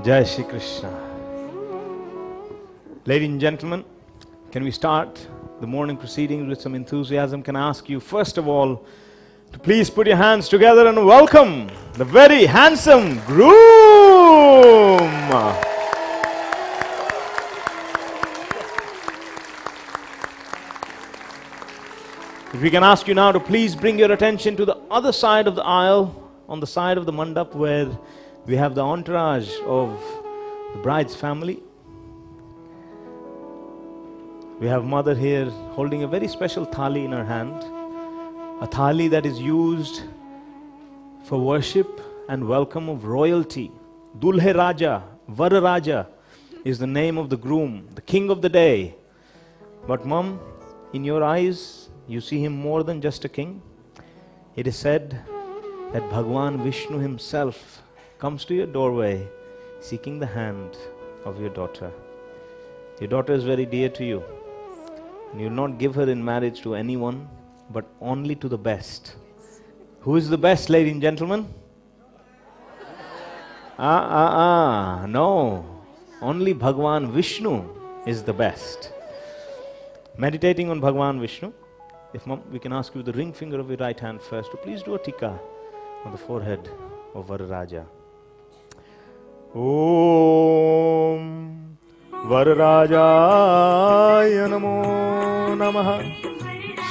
Jai Shri Krishna. Ladies and gentlemen, can we start the morning proceedings with some enthusiasm? Can I ask you, first of all, to please put your hands together and welcome the very handsome Groom. If we can ask you now to please bring your attention to the other side of the aisle, on the side of the mandap where we have the entourage of the bride's family. We have mother here holding a very special thali in her hand, a thali that is used for worship and welcome of royalty. Dulhe Raja, Vara Raja is the name of the groom, the king of the day. But mom, in your eyes, you see him more than just a king. It is said that Bhagwan Vishnu himself comes to your doorway seeking the hand of your daughter. Your daughter is very dear to you. And you will not give her in marriage to anyone, but only to the best. Who is the best, ladies and gentlemen? No. Only Bhagwan Vishnu is the best. Meditating on Bhagwan Vishnu, if mom, we can ask you the ring finger of your right hand first to please do a tika on the forehead of Vararaja. Om Vararajaya Namo Namaha.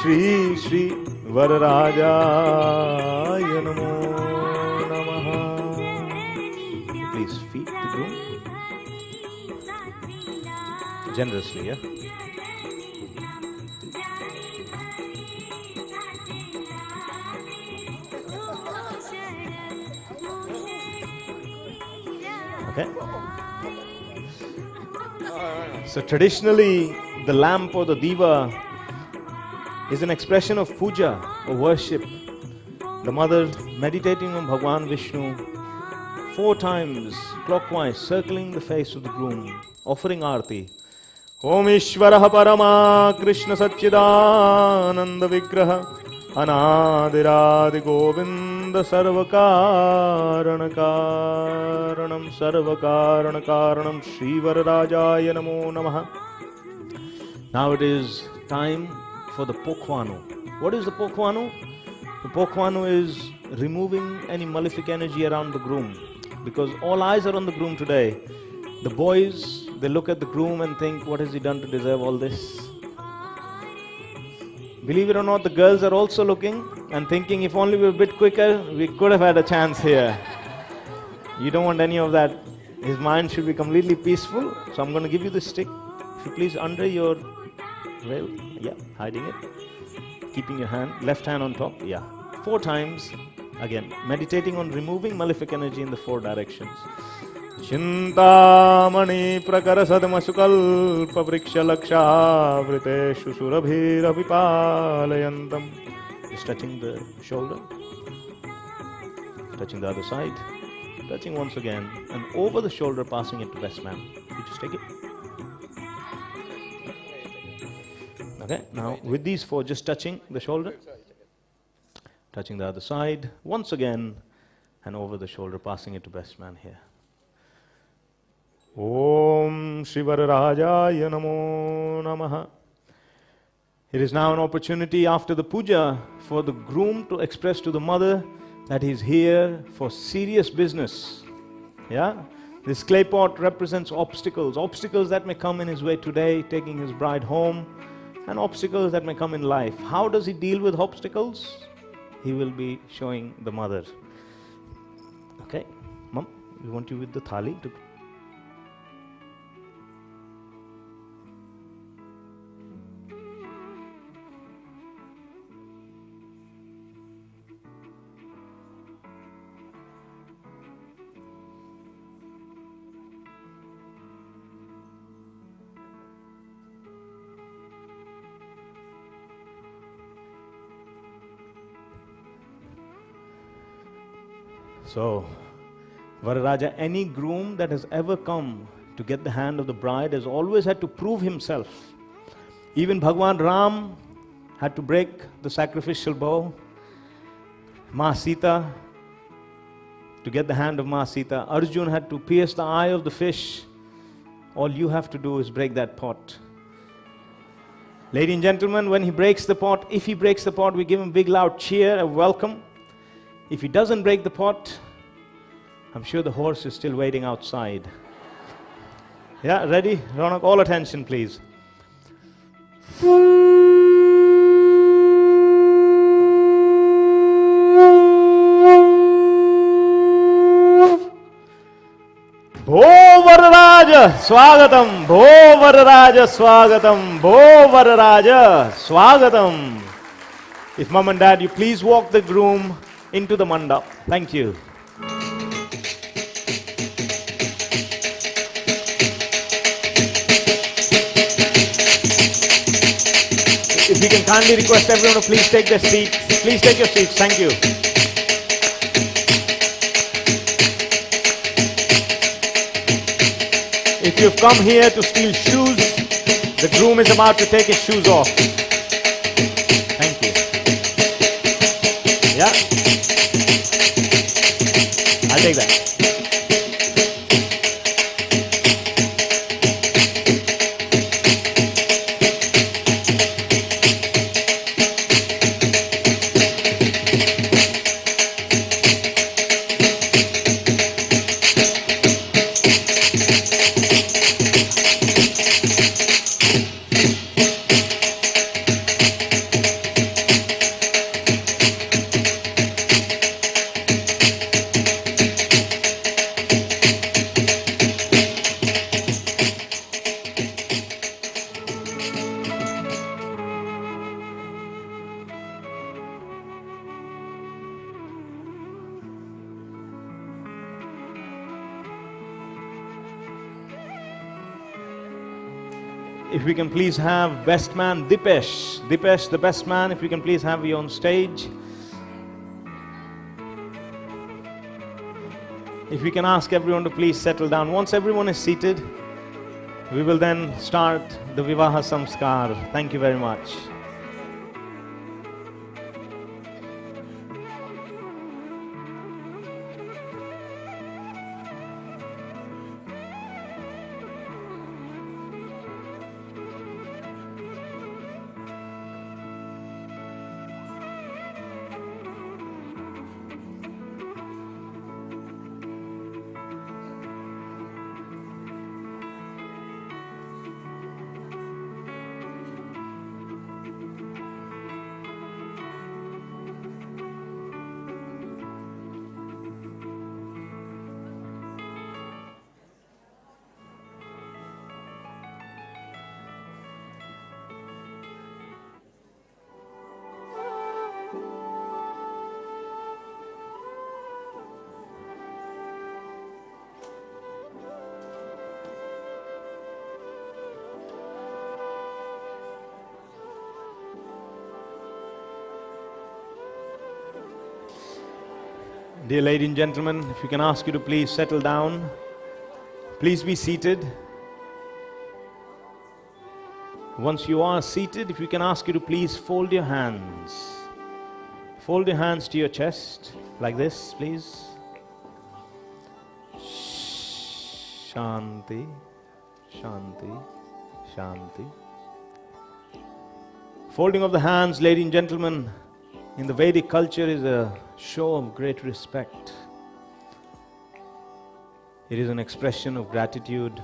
Shri Shri Vararajaya Namo Namaha. Please feed the groom generously, yeah? Okay. So traditionally, the lamp or the diva is an expression of puja, or worship. The mother meditating on Bhagwan Vishnu 4 times clockwise, circling the face of the groom, offering arti. Om Ishvaraha Parama Krishna Satchidananda Vigraha Anadiradi Govinda Sarvakarana Karanam Sarvakarana Karanam Shri Varadajaya Namo Namaha. Now it is time for the Pokhwanu. What is the Pokhwanu? The Pokhwanu is removing any malefic energy around the groom, because all eyes are on the groom today. The boys, they look at the groom and think, what has he done to deserve all this? Believe it or not, the girls are also looking and thinking, if only we were a bit quicker, we could have had a chance here. You don't want any of that. His mind should be completely peaceful. So I'm going to give you this stick. If you please, under your veil. Yeah, hiding it. Keeping your hand, left hand on top. Yeah. 4 times. Again, meditating on removing malefic energy in the 4 directions. Chintamani prakarasadma sukalpa vriksha lakshavriteshu surabhirabhipalayantam. Just touching the shoulder, touching the other side, touching once again, and over the shoulder, passing it to best man. You just take it. Okay, now with these 4, just touching the shoulder, touching the other side, once again, and over the shoulder, passing it to best man here. Om Shivarajaya Namo Namaha. It is now an opportunity after the puja for the groom to express to the mother that he is here for serious business. Yeah? This clay pot represents obstacles that may come in his way today, taking his bride home, and obstacles that may come in life. How does he deal with obstacles? He will be showing the mother. Okay, Mom, we want you with the thali to. So, Vararaja, any groom that has ever come to get the hand of the bride has always had to prove himself. Even Bhagwan Ram had to break the sacrificial bow. Ma Sita, to get the hand of Ma Sita. Arjun had to pierce the eye of the fish. All you have to do is break that pot. Ladies and gentlemen, when he breaks the pot, if he breaks the pot, we give him a big loud cheer, a welcome. If he doesn't break the pot, I'm sure the horse is still waiting outside. Yeah, ready? Ronak, all attention please. Bho Vararaja Swagatam, Bho Vararaja Swagatam, Bho Vararaja Swagatam. If mom and dad, you please walk the groom into the mandap. Thank you. If we can kindly request everyone to please take their seats. Please take your seats. Thank you. If you've come here to steal shoes, the groom is about to take his shoes off. Thank you. Yeah? I'll take that. If we can please have best man Dipesh. Dipesh, the best man, if we can please have you on stage. If we can ask everyone to please settle down. Once everyone is seated, we will then start the Vivaha Samskar. Thank you very much. Dear ladies and gentlemen, if we can ask you to please settle down. Please be seated. Once you are seated, if we can ask you to please fold your hands. Fold your hands to your chest, like this, please. Shanti, Shanti, Shanti. Folding of the hands, ladies and gentlemen, in the Vedic culture is a show of great respect. It is an expression of gratitude,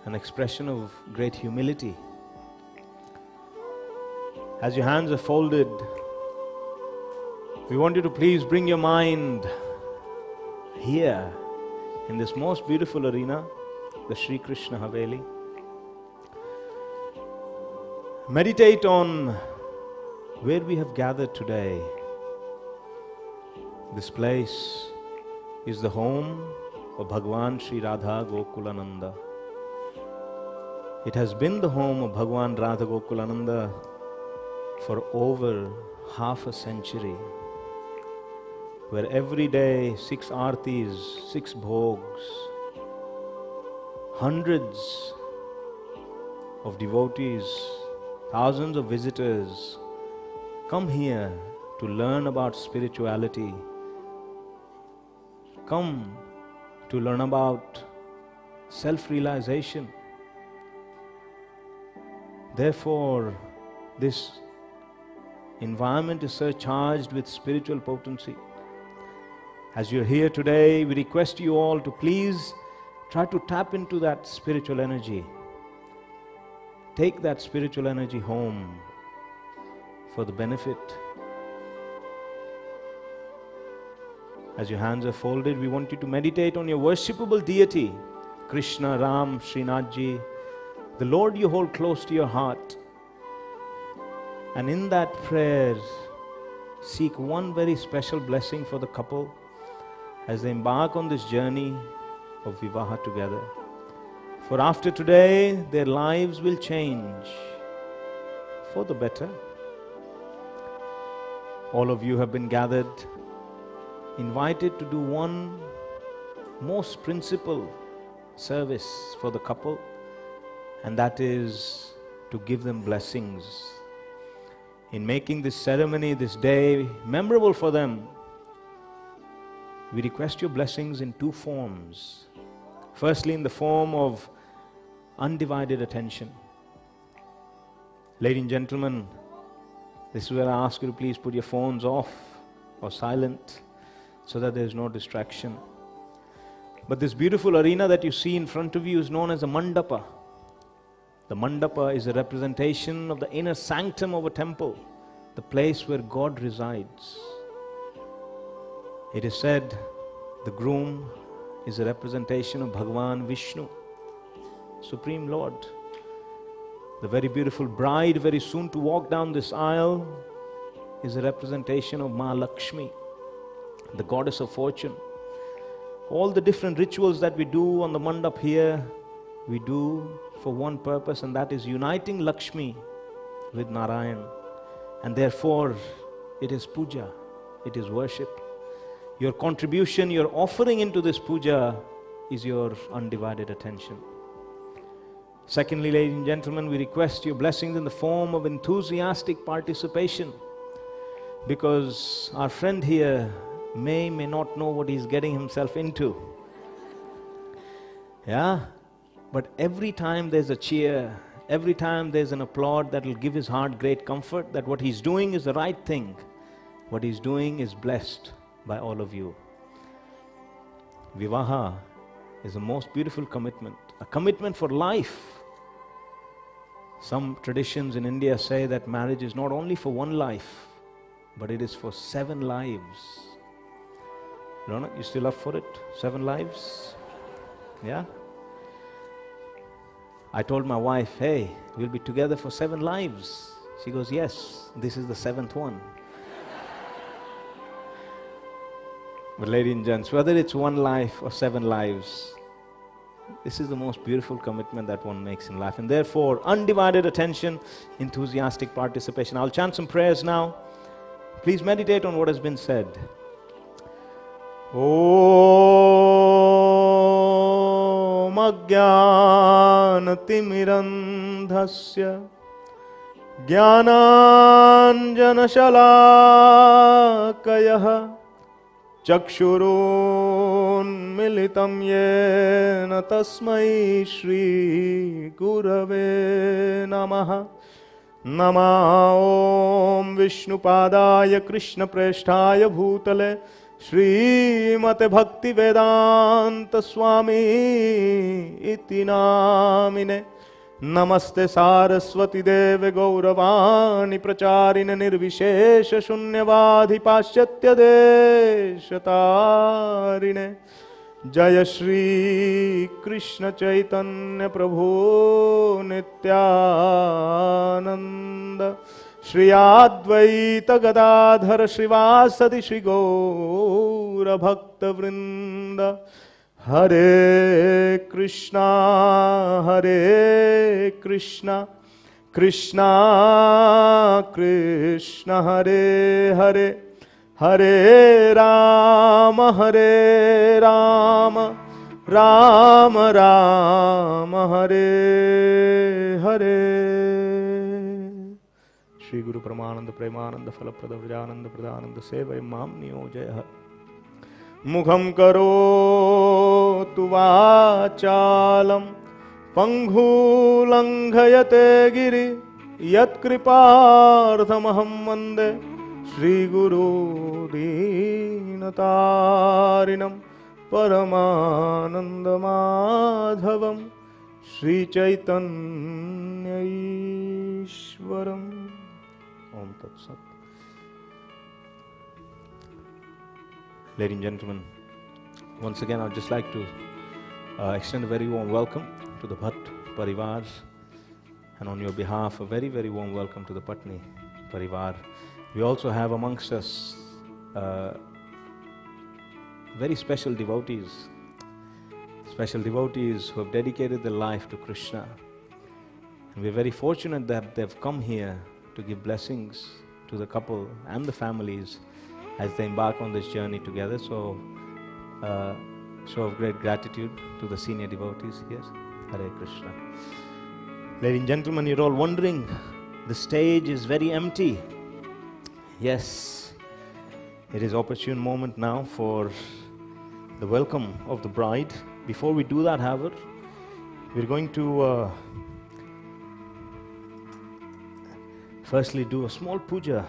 an expression of great humility. As your hands are folded, we want you to please bring your mind here in this most beautiful arena, the Shree Krishna Haveli. Meditate on where we have gathered today. This place is the home of Bhagwan Sri Radha Gokulananda. It has been the home of Bhagwan Radha Gokulananda for over half a century, where every day 6 artis, 6 bhogs, hundreds of devotees, thousands of visitors come here to learn about spirituality, come to learn about self-realization. Therefore, this environment is surcharged with spiritual potency. As you're here today, we request you all to please try to tap into that spiritual energy. Take that spiritual energy home for the benefit. As your hands are folded, we want you to meditate on your worshipable deity, Krishna, Ram, Srinathji, the Lord you hold close to your heart. And in that prayer, seek one very special blessing for the couple as they embark on this journey of Vivaha together. For after today, their lives will change for the better. All of you have been gathered, invited to do one most principal service for the couple, and that is to give them blessings. In making this ceremony, this day, memorable for them, we request your blessings in 2 forms. Firstly, in the form of undivided attention. Ladies and gentlemen, this is where I ask you to please put your phones off or silent so that there is no distraction. But this beautiful arena that you see in front of you is known as a mandapa. The mandapa is a representation of the inner sanctum of a temple, the place where God resides. It is said the groom is a representation of Bhagwan Vishnu, Supreme Lord. The very beautiful bride, very soon to walk down this aisle, is a representation of Ma Lakshmi, the goddess of fortune. All the different rituals that we do on the mandap here we do for one purpose, and that is uniting Lakshmi with Narayan. And therefore, it is puja, it is worship. Your contribution, your offering into this puja is your undivided attention. Secondly, ladies and gentlemen, we request your blessings in the form of enthusiastic participation, because our friend here may not know what he's getting himself into. Yeah? But every time there's a cheer, every time there's an applaud, that will give his heart great comfort that what he's doing is the right thing. What he's doing is blessed by all of you. Vivaha is the most beautiful commitment, a commitment for life. Some traditions in India say that marriage is not only for one life, but it is for 7 lives. Ronak, you still up for it? 7 lives? Yeah? I told my wife, hey, we'll be together for 7 lives. She goes, yes, this is the 7th one. But ladies and gents, whether it's 1 life or 7 lives, this is the most beautiful commitment that one makes in life. And therefore, undivided attention, enthusiastic participation. I'll chant some prayers now. Please meditate on what has been said. Om Ajnanatirandhasya Jnananjanashalakayah Chakshurunmilitam yena tasmai Shri Gurave Namaha. Nama Om Vishnupadaya Krishna Presthaya Bhutale Srimate Bhakti Vedanta Swami Iti Namine. Namaste Saraswati Deve Gauravani Pracharine Nirvishesha Shunyavadhi Paschatya Deshatarine. Jaya Shri Krishna Chaitanya Prabhu Nityananda Shri Advaita Gadadhar Shrivasadi Shri Gaura Bhakta Vrinda. Hare Krishna, Hare Krishna, Krishna Krishna, Hare Hare, Hare Rama, Hare Rama, Rama Rama, Hare Hare. Shri Guru Paramananda Premananda Phalaprada Vijananda Pradananda Seva Imam Niyojaya. Mukham karotu vachalam panghulanghayate giri yat kripardhamaham vande Shri Guru Dinatarinam Paramananda Madhavam Shri Chaitanya Ishwaram. Om Tat Sat. Ladies and gentlemen, once again I would just like to extend a very warm welcome to the Bhatt Parivar, and on your behalf a very, very warm welcome to the Patni Parivar. We also have amongst us very special devotees who have dedicated their life to Krishna. And we're very fortunate that they've come here to give blessings to the couple and the families as they embark on this journey together. So, show of great gratitude to the senior devotees. Yes, Hare Krishna. Ladies and gentlemen, you're all wondering, the stage is very empty. Yes, it is opportune moment now for the welcome of the bride. Before we do that, however, we're going to firstly do a small puja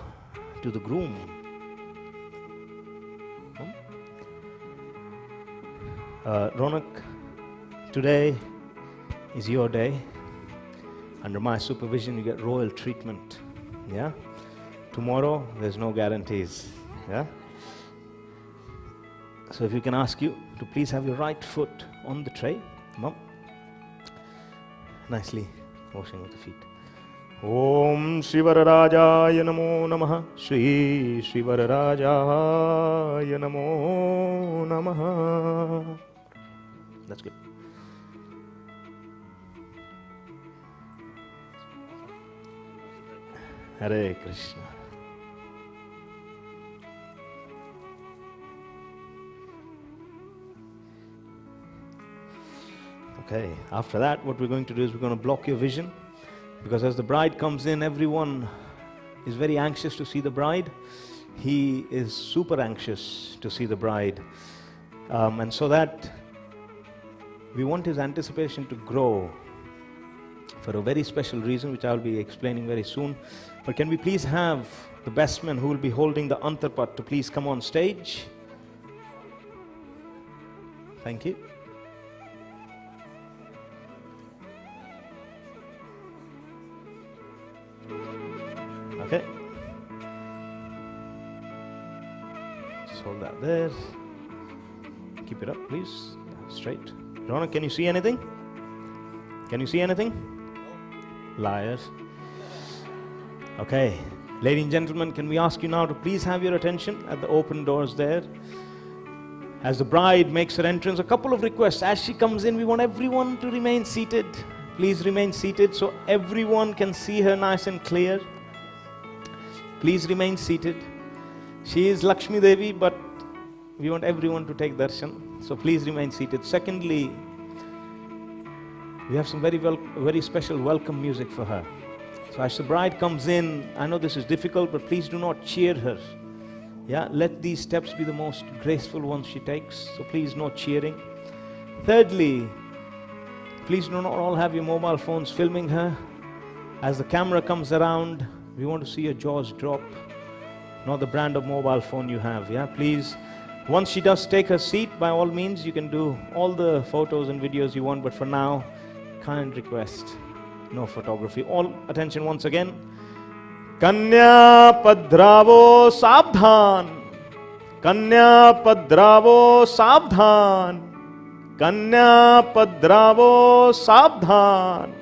to the groom. Ronak, today is your day. Under my supervision, you get royal treatment. Yeah? Tomorrow, there's no guarantees. Yeah? So if you can ask you to please have your right foot on the tray. Come on. Nicely washing with the feet. Om Shivararajaya Namo Namaha. Shri Shivararajaya Namo Namaha. That's good. Hare Krishna. Okay, after that, what we're going to do is we're going to block your vision, because as the bride comes in, everyone is very anxious to see the bride. He is super anxious to see the bride. And so that we want his anticipation to grow for a very special reason, which I'll be explaining very soon. But can we please have the best man who will be holding the antarpat to please come on stage? Thank you. Okay. Just hold that there. Keep it up, please. Straight. Ronak, can you see anything? Can you see anything? Liars. Okay. Ladies and gentlemen, can we ask you now to please have your attention at the open doors there? As the bride makes her entrance, a couple of requests. As she comes in, we want everyone to remain seated. Please remain seated so everyone can see her nice and clear. Please remain seated. She is Lakshmi Devi, but we want everyone to take darshan. So please remain seated. Secondly, we have some very special welcome music for her. So as the bride comes in, I know this is difficult, but please do not cheer her. Yeah, let these steps be the most graceful ones she takes. So please, no cheering. Thirdly, please do not all have your mobile phones filming her. As the camera comes around, we want to see your jaws drop, not the brand of mobile phone you have. Yeah, please. Once she does take her seat, by all means, you can do all the photos and videos you want. But for now, kind request, no photography. All attention once again. Kanya padravo sabdhan. Kanya padravo sabdhan. Kanya padravo sabdhan.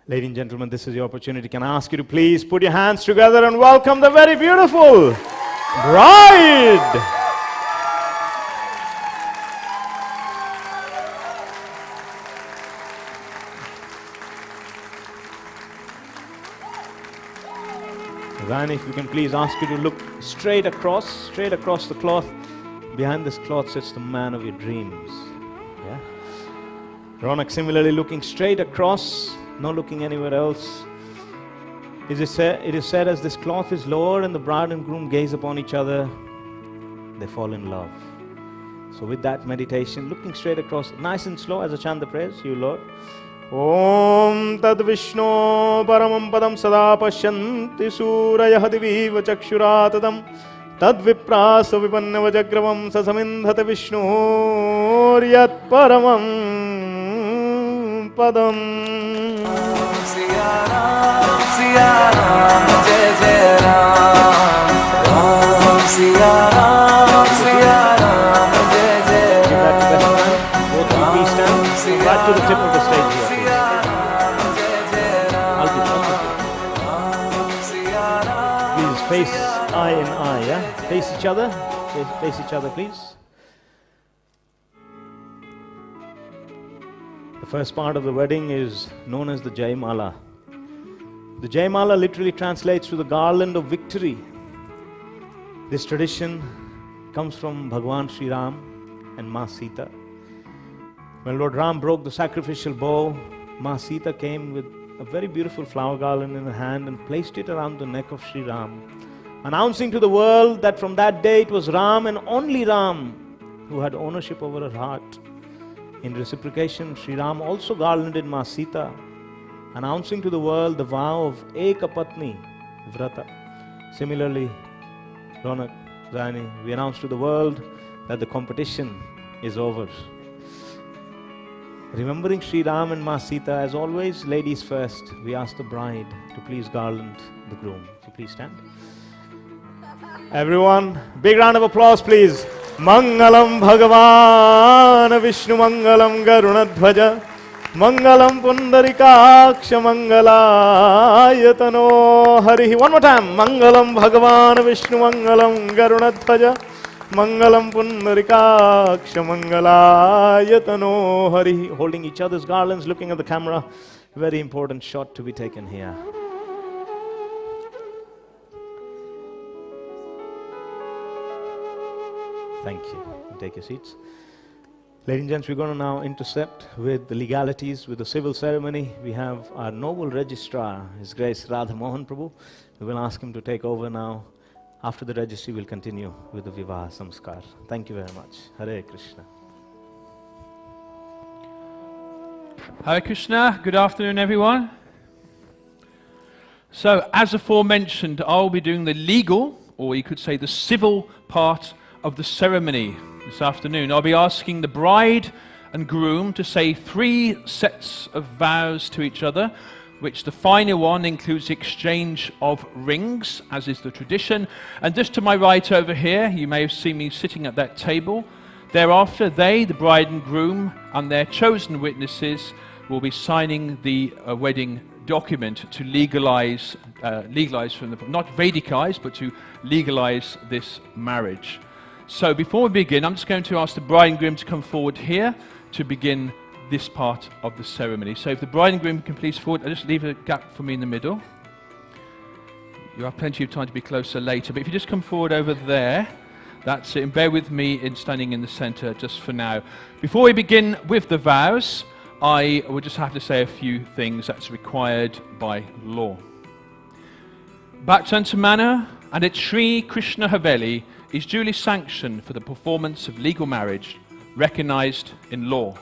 Ladies and gentlemen, this is your opportunity. Can I ask you to please put your hands together and welcome the very beautiful bride? Zayani, if we can please ask you to look straight across the cloth. Behind this cloth sits the man of your dreams. Yeah? Ronak similarly looking straight across, not looking anywhere else. It is said as this cloth is lowered and the bride and groom gaze upon each other, they fall in love. So with that meditation, looking straight across, nice and slow as I chant the prayers, you Lord. Om Tad Vishnu Paramam Padam Sada Pashyanti Surayah Diviva Chakshuratatam Tad Viprasa Vipannava Jagravam Sasamindhata Vishnu Yat Paramam Padam. Siya Ram, Jai Jai Ram. Ram Siya Ram, Jai Jai Ram. Both of you please stand right to the tip of the stage here. Please face eye in eye, yeah? Face each other. Face each other, please. The first part of the wedding is known as the Jaimala. The Jaimala literally translates to the garland of victory. This tradition comes from Bhagwan Sri Ram and Ma Sita. When Lord Ram broke the sacrificial bow, Ma Sita came with a very beautiful flower garland in her hand and placed it around the neck of Sri Ram, announcing to the world that from that day it was Ram and only Ram who had ownership over her heart. In reciprocation, Sri Ram also garlanded Ma Sita, announcing to the world the vow of Ekapatni Vrata. Similarly, Ronak, Zayani, we announce to the world that the competition is over. Remembering Sri Ram and Ma Sita, as always, ladies first, we ask the bride to please garland the groom. So please stand. Everyone, big round of applause, please. Mangalam Bhagavan Vishnu Mangalam Garunadhvaja Mangalam Pundarikaksha Mangalayatano Harihi. One more time. Mangalam Bhagavan Vishnu Mangalam Garunadhvaja Mangalam Pundarikaksha Mangalayatano Harihi. Holding each other's garlands, looking at the camera. Very important shot to be taken here. Thank you. Take your seats. Ladies and gents, we're going to now intercept with the legalities, with the civil ceremony. We have our noble registrar, His Grace Radha Mohan Prabhu. We will ask him to take over now. After the registry, we'll continue with the Vivaha Samskar. Thank you very much. Hare Krishna. Hare Krishna. Good afternoon, everyone. So, as aforementioned, I'll be doing the legal, or you could say the civil part of the ceremony this afternoon. I'll be asking the bride and groom to say 3 sets of vows to each other, which the final one includes the exchange of rings, as is the tradition. And just to my right over here, you may have seen me sitting at that table. Thereafter, they, the bride and groom, and their chosen witnesses will be signing the wedding document to legalize from the, not Vedicize, but to legalize this marriage. So before we begin, I'm just going to ask the bride and groom to come forward here to begin this part of the ceremony. So if the bride and groom can please forward, I'll just leave a gap for me in the middle. You have plenty of time to be closer later, but if you just come forward over there, that's it. And bear with me in standing in the center just for now. Before we begin with the vows, I would just have to say a few things that's required by law. Bhaktantamana and its Shree Krishna Haveli is duly sanctioned for the performance of legal marriage, recognized in law.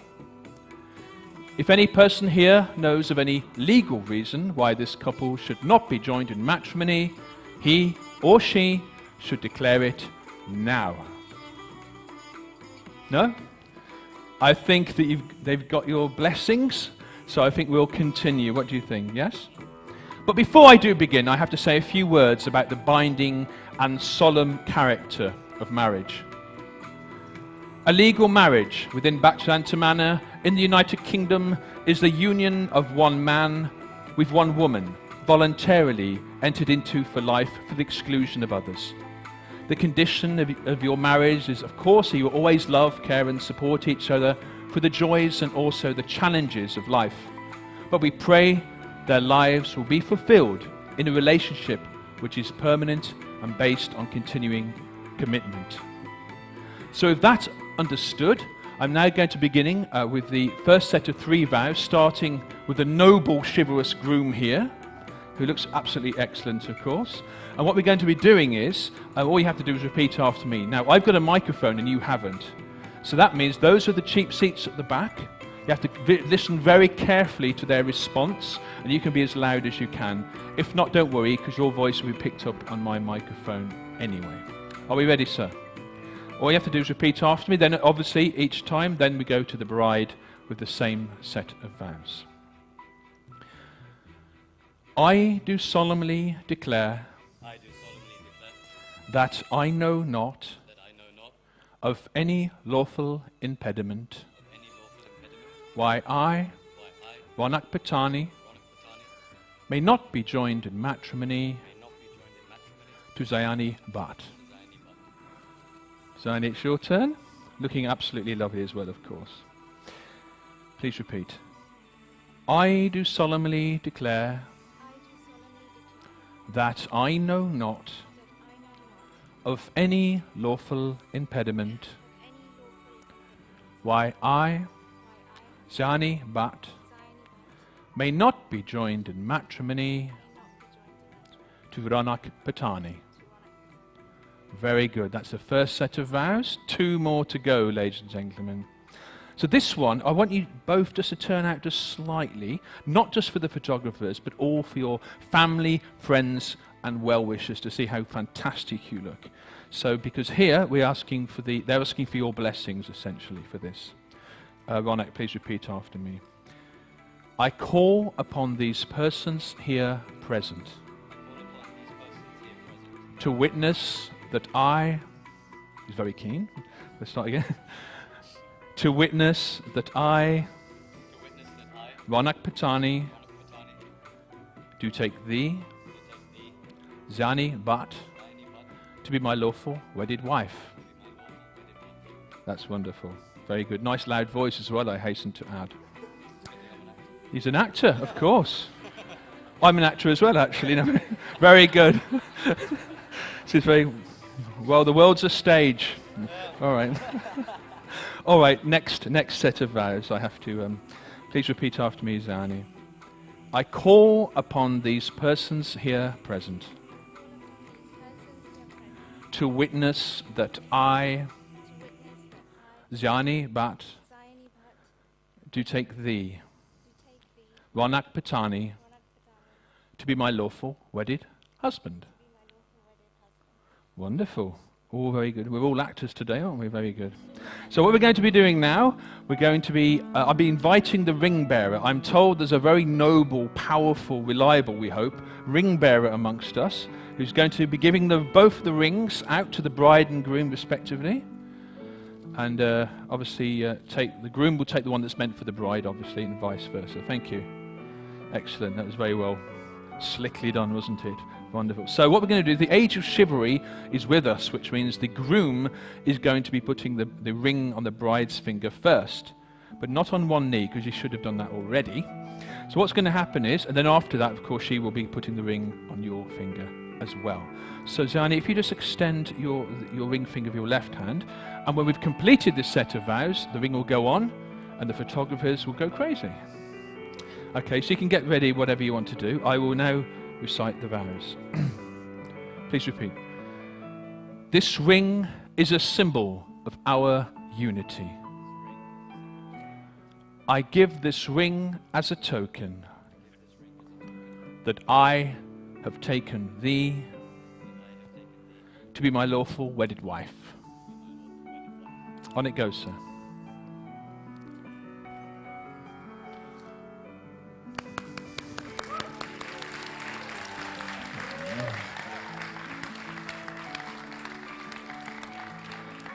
If any person here knows of any legal reason why this couple should not be joined in matrimony, he or she should declare it now. No? I think that they've got your blessings, so I think we'll continue. What do you think? Yes? But before I do begin, I have to say a few words about the binding and solemn character of marriage. A legal marriage within Bhaktantamana in the United Kingdom is the union of one man with one woman, voluntarily entered into for life for the exclusion of others. The condition of your marriage is, of course, that you will always love, care and support each other for the joys and also the challenges of life. But we pray their lives will be fulfilled in a relationship which is permanent and based on continuing commitment. So with that understood, I'm now going to begin with the first set of 3 vows, starting with the noble, chivalrous groom here, who looks absolutely excellent, of course. And what we're going to be doing is, all you have to do is repeat after me. Now, I've got a microphone and you haven't. So that means those are the cheap seats at the back. You have to listen very carefully to their response, and you can be as loud as you can. If not, don't worry, because your voice will be picked up on my microphone anyway. Are we ready, sir? All you have to do is repeat after me, then obviously each time, then we go to the bride with the same set of vows. I do solemnly declare that I know not of any lawful impediment why I, Ronak Patani, may not be joined in matrimony to Zayani Bhat. Zayani, it's your turn. Looking absolutely lovely as well, of course. Please repeat. I do solemnly declare that I know not of any lawful impediment why I, Zayani Bhat, may not be joined in matrimony to Ronak Patani. Very good. That's the first set of vows. 2 more to go, ladies and gentlemen. So this one, I want you both just to turn out just slightly, not just for the photographers, but all for your family, friends, and well-wishers to see how fantastic you look. So, because here we're asking for they're asking for your blessings, essentially, for this. Ronak, please repeat after me. I call upon these persons here present to witness that I, he's very keen, let's start again, to witness that I, Ronak Patani, do take thee, Zayani Bhat, to be my lawful wedded wife. That's wonderful. Very good. Nice loud voice as well, I hasten to add. He's an actor, of course. I'm an actor as well, actually. No, very good. This is very well. The world's a stage. All right. All right. Next set of vows. I have to. Please repeat after me, Zayani. I call upon these persons here present to witness that I, Zayani Bhat, do take thee, Ronak Patani, to be my lawful wedded husband. Wonderful. All very good. We're all actors today, aren't we? Very good. So what we're going to be doing now, we're going to be, I'll be inviting the ring bearer. I'm told there's a very noble, powerful, reliable, we hope, ring bearer amongst us, who's going to be giving both the rings out to the bride and groom respectively. And obviously the groom will take the one that's meant for the bride, obviously, and vice versa. Thank you. Excellent. That was very well slickly done, wasn't it? Wonderful. So what we're going to do, the age of chivalry is with us, which means the groom is going to be putting the ring on the bride's finger first, but not on one knee, because you should have done that already. So what's going to happen is, and then after that, of course, she will be putting the ring on your finger as well. So Zayani, if you just extend your ring finger of your left hand, and when we've completed this set of vows, the ring will go on, and the photographers will go crazy. Okay, so you can get ready, whatever you want to do. I will now recite the vows. Please repeat. This ring is a symbol of our unity. I give this ring as a token that I have taken thee to be my lawful wedded wife. On it goes, sir.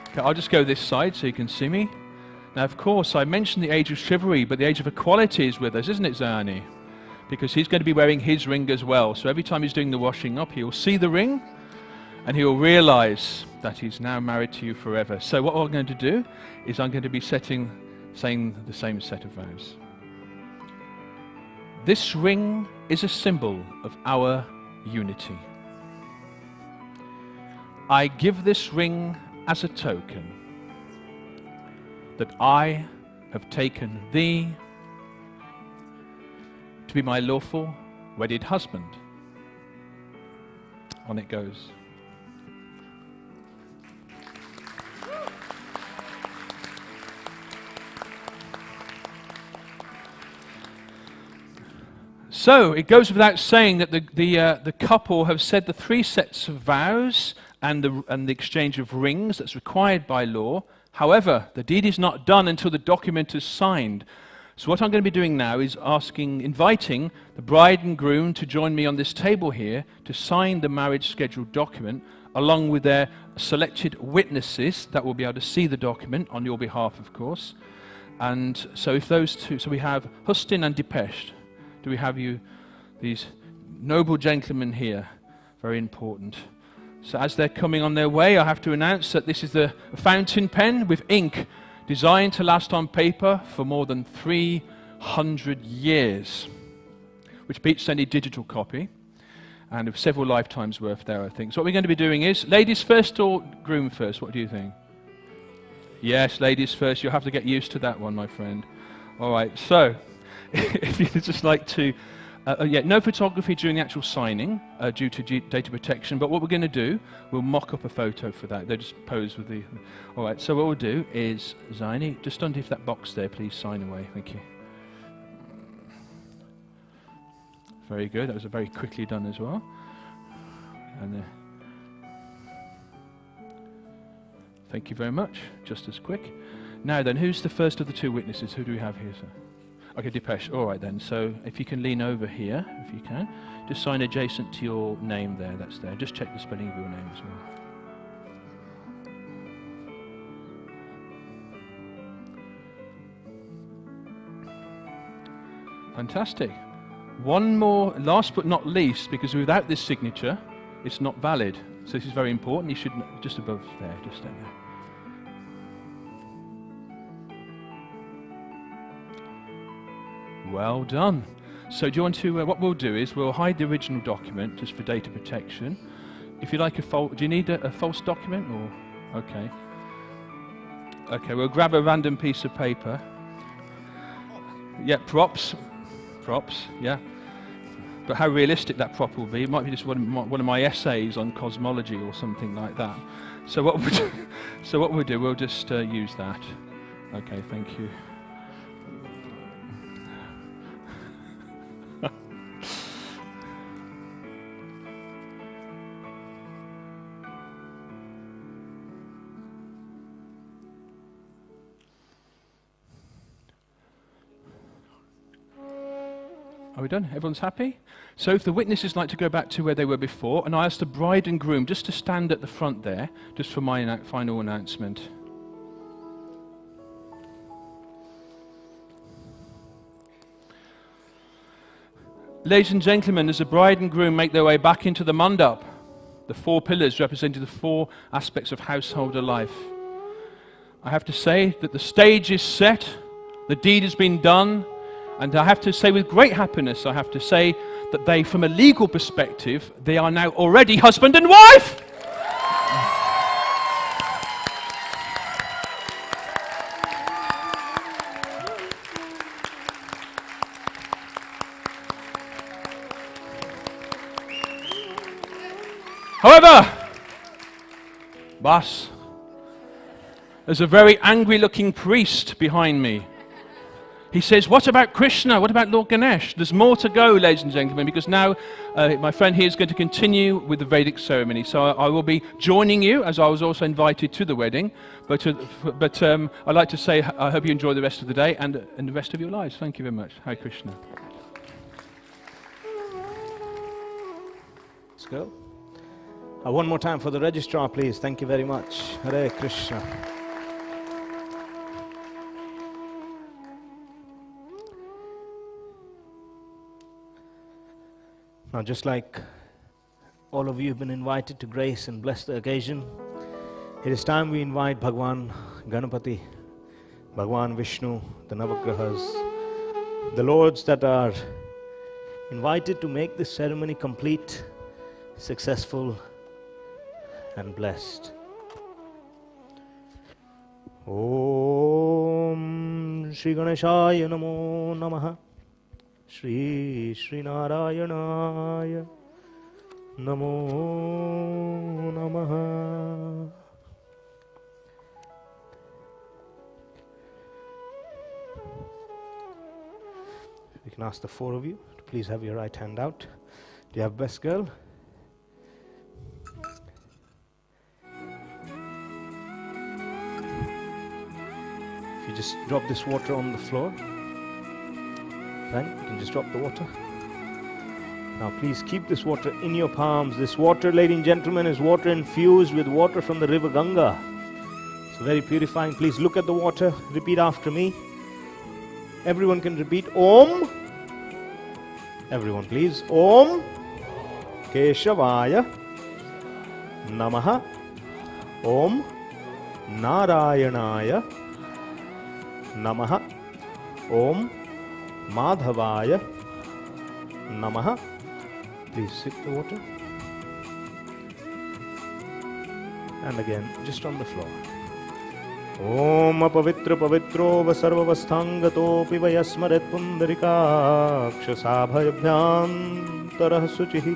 Okay, I'll just go this side so you can see me. Now, of course, I mentioned the age of chivalry, but the age of equality is with us, isn't it, Zayani? because he's going to be wearing his ring as well. So every time he's doing the washing up, he'll see the ring and he'll realize that he's now married to you forever. So what I'm going to do is I'm going to be saying the same set of vows. This ring is a symbol of our unity. I give this ring as a token that I have taken thee to be my lawful wedded husband. On it goes. So it goes without saying that the couple have said the 3 sets of vows and the exchange of rings that's required by law. However, the deed is not done until the document is signed. So what I'm going to be doing now is inviting the bride and groom to join me on this table here to sign the marriage schedule document, along with their selected witnesses that will be able to see the document on your behalf, of course. And so if those two, so we have Hustin and Dipesh. Do we have these noble gentlemen here? Very important. So as they're coming on their way, I have to announce that this is a fountain pen with ink designed to last on paper for more than 300 years, which beats any digital copy, and of several lifetimes worth there, I think. So what we're going to be doing is, ladies first or groom first? What do you think? Yes, ladies first. You'll have to get used to that one, my friend. All right, so if you'd just like to, no photography during the actual signing due to data protection, but what we're going to do, we'll mock up a photo for that. They'll just pose with the... All right, so what we'll do is, Zayani, just underneath that box there, please sign away. Thank you. Very good. That was very quickly done as well. And thank you very much. Just as quick. Now then, who's the first of the 2 witnesses? Who do we have here, sir? Okay, Dipesh. All right then. So if you can lean over here, if you can, just sign adjacent to your name there. That's there. Just check the spelling of your name as well. Fantastic. One more, last but not least, because without this signature, it's not valid. So this is very important. You should, just above there, just down there. Well done. So do you want to, what we'll do is we'll hide the original document just for data protection. If you like do you need a false document or, okay. Okay, we'll grab a random piece of paper. Yeah, props, yeah. But how realistic that prop will be, it might be just one of my essays on cosmology or something like that. So what we'll do, we'll just use that. Okay, thank you. Are we done? Everyone's happy? So if the witnesses like to go back to where they were before, and I ask the bride and groom just to stand at the front there, just for my final announcement. Ladies and gentlemen, as the bride and groom make their way back into the mandap, the 4 pillars representing the 4 aspects of householder life, I have to say that the stage is set, the deed has been done, and I have to say with great happiness, I have to say that they, from a legal perspective, they are now already husband and wife! However, boss, there's a very angry looking priest behind me. He says, what about Krishna? What about Lord Ganesh? There's more to go, ladies and gentlemen, because now my friend here is going to continue with the Vedic ceremony. So I will be joining you, as I was also invited to the wedding. But I'd like to say I hope you enjoy the rest of the day and the rest of your lives. Thank you very much. Hare Krishna. Let's go. One more time for the registrar, please. Thank you very much. Hare Krishna. Now, just like all of you have been invited to grace and bless the occasion, it is time we invite Bhagwan Ganapati, Bhagwan Vishnu, the Navagrahas, the lords that are invited to make this ceremony complete, successful, and blessed. Om Shri Ganeshaya Namo Namaha. Shri Narayanaya Namo Namaha. We can ask the four of you to please have your right hand out. Do you have best girl? If you just drop this water on the floor, right? You can just drop the water. Now please keep this water in your palms. This water, ladies and gentlemen, is water infused with water from the river Ganga. It's very purifying. Please look at the water. Repeat after me. Everyone can repeat. Om. Everyone please. Om Keshavaya Namaha. Om Narayanaya Namaha. Om Madhavaya Namaha. Please sip the water. And again, just on the floor. Om apavitra pavitro vasarvavasthangato pivayasmaret pundarikakshasabhayabhyam tarah suchihi.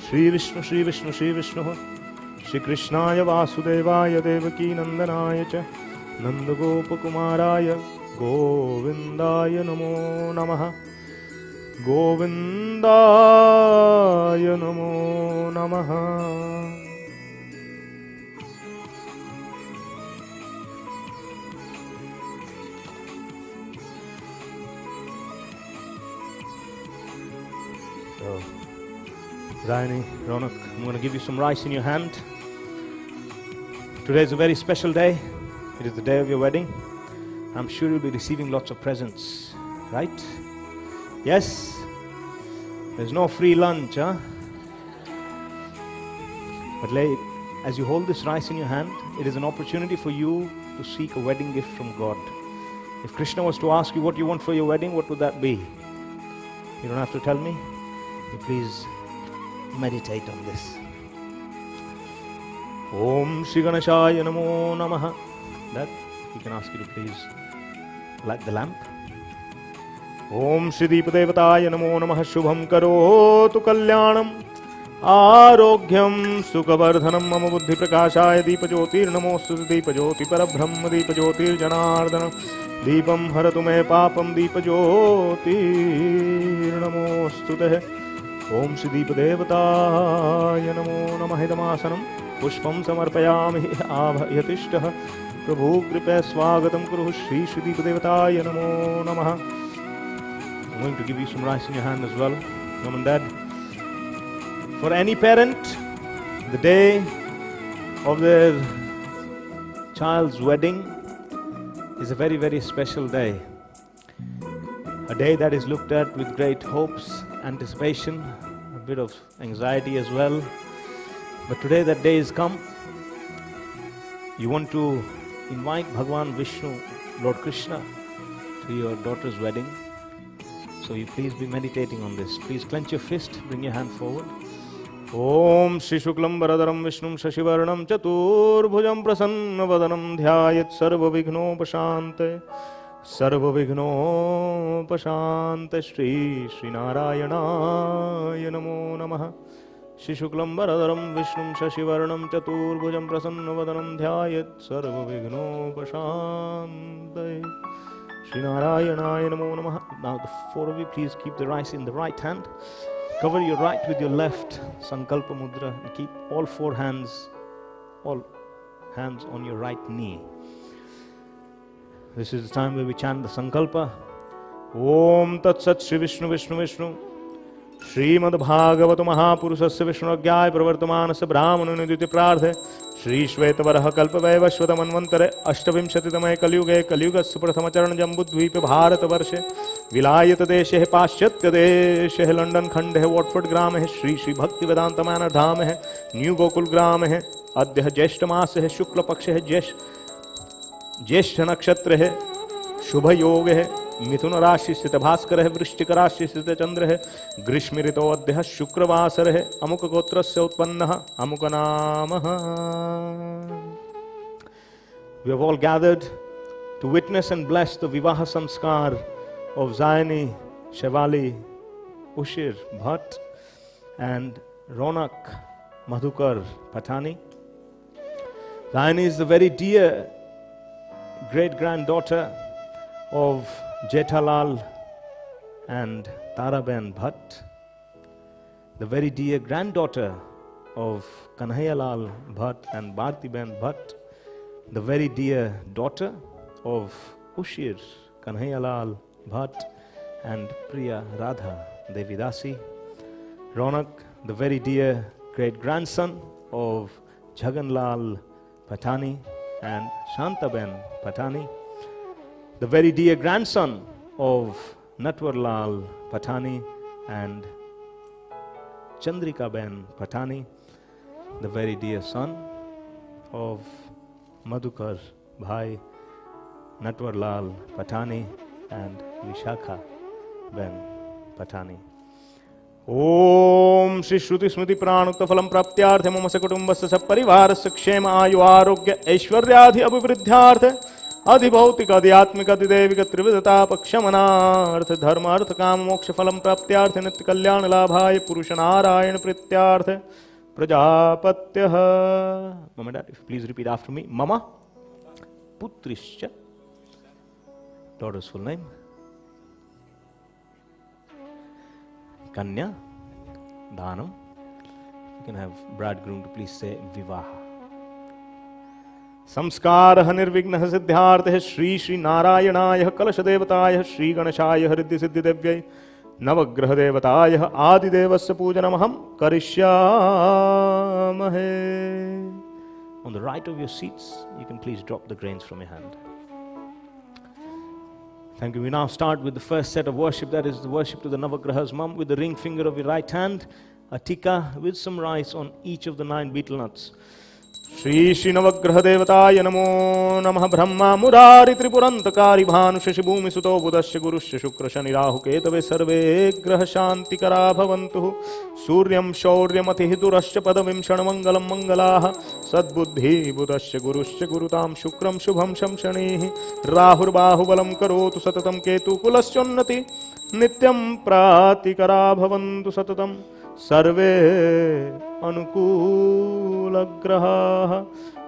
Shri Vishnu, Shri Vishnu, Shri Vishnu. Shri Krishnaya Vasudevaya Devaki Nandanaya cha Nandagopakumaraya Govindaya Namo Namaha. Govindaya Namo Namaha. So, Zayani Ronak, I'm going to give you some rice in your hand. Today is a very special day. It is the day of your wedding. I'm sure you'll be receiving lots of presents, right? Yes? There's no free lunch, huh? But as you hold this rice in your hand, it is an opportunity for you to seek a wedding gift from God. If Krishna was to ask you what you want for your wedding, what would that be? You don't have to tell me. You please meditate on this. Om Shri Ganeshaya Namo Namaha. That he can ask you to please light the lamp. Om Shri Deepadevataya Namo Namaha. Shubham Karotu Kalyanam Arogyam Sukhavardhanam Mama Buddhi Prakashaya Deepajyotir Namostu Deepajyoti Parabrahma Deepajyotir Janardhanam Deepam Haratu Me Papam Deepajyotir Namostu Te. Om Shri Deepadevataya Namo Namaha. Hidamasanam Pushpam Samarpayami Abhayatishtah Prabhu Kripa Swagatam Kuruh. Shri Deepadevataya Namo Namaha. I'm going to give you some rice in your hand as well, Mom and Dad. For any parent, the day of their child's wedding is a very, very special day. A day that is looked at with great hopes, anticipation, a bit of anxiety as well. But today that day is come. You want to invite Bhagwan Vishnu, Lord Krishna, to your daughter's wedding. So you please be meditating on this. Please clench your fist, bring your hand forward. Om Shri Shuklam Varadaram Vishnum Shashivarnam Chaturbhujam Prasanna Vadanam Dhyayat Sarva Vigno Pashante Sarva Vigno Pashante. Shri Narayana Namo Namaha. Shri Shuklam Varadaram Vishnum Shashivarnam Chaturbhujam Prasanna Vadanam Dhyayat Sarva Vigno Pashante. Shri Narayana Namo Namaha. Now the four of you, please keep the rice in the right hand. Cover your right with your left, Sankalpa Mudra, and keep all hands on your right knee. This is the time where we chant the Sankalpa. Om Tat Sat Shri Vishnu Vishnu Vishnu Shrimad Bhagavata Mahapurusasya Vishnu Agyaya Pravartamanasya Brahmana Niditi Prarthe Shri श्वेतवरः कल्पवैवस्वतमन्वन्तरे अष्टविंशतितमे कलियुगे कलियुगस्य प्रथमचरण जम्बूद्वीपे भारतवर्षे विलायत देशे पाश्चात्य देशे London खंडे Watford ग्राम है श्री श्री भक्ति वेदांत मानर धाम है न्यू गोकुल ग्राम है। अद्य ज्येष्ठ मास है शुक्ल पक्ष है ज्येष्ठ नक्षत्र है शुभ योग है मिथुन राशि स्थित भास्कर है वृश्चिक राशि स्थित चंद्र है ग्रीष्म ऋतु अद्य शुक्रवासर है अमुक गोत्र से उत्पन्न अमुक नाम। We have all gathered to witness and bless the Vivaha Samskar of Zayani Haveli Presents and Ronak Madhukar Patani. Zayani is the very dear great-granddaughter of Jethalal and Taraben Bhatt, the very dear granddaughter of Kanyadan Bhatt and Bhartiben Bhatt, the very dear daughter of Ushir Kanyadan Bhatt and Priya Radha Devidasi. Ronak, the very dear great-grandson of Jaganlal Patani and Shantaben Patani, the very dear grandson of Natwarlal Patani and Chandrika Ben Patani, the very dear son of Madhukar Bhai Natwarlal Patani and Vishakha Ben Patani. ओम श्री श्रुति स्मृति प्राणुक्त फलम प्राप्त्यार्थे मम स कुटुंबस्य स परिवारस्य क्षेम आयु आरोग्य ऐश्वर्यादि अभिवृद्ध्यार्थे अधिभौतिक आध्यात्मिक अधिदैविक त्रिविधतापक्षमनार्थ धर्म अर्थ काम मोक्ष फलम प्राप्त्यार्थे नित्य कल्याण लाभाय पुरुष नारायण प्रीत्यार्थे प्रजापत्यः। मम dad, if please repeat after me. मम पुत्रिश्च, daughter's full name, Kanya Danam. You can have bridegroom to please say Vivaha. संस्कारः निर्विघ्नः सिद्ध्यार्थः श्री श्री नारायणाय कलश देवताय श्री गणेशाय हृदय सिद्धि देव्यै नवग्रह देवताय आदिदेवस्य पूजनमहं करिष्यामहे। On the right of your seats, you can please drop the grains from your hand. Thank you. We now start with the first set of worship, that is the worship to the Navagrahas. Mum, with the ring finger of your right hand, a tikka with some rice on each of the 9 betel nuts. Shri Shri Navagraha Devataya Namo Namah Brahma Murari Tripurantakari Bhanu Shashi Bhumi Suto Budasya Gurusya Shukra Shani Rahu Ketave Sarve Graha Shanti Kara Bhavantuhu Suryam Shauryam Atihidurasya Padavim Shanamangalam Mangalaha Sadbuddhi Budasya Gurusya Gurutam Shukram Shubham Shamshanihi Rahur Bahubalam Karotu Satatam Ketu Kulasyonnati Nityam Pratikara Bhavantu Satatam सर्वे अनुकूलग्रहाः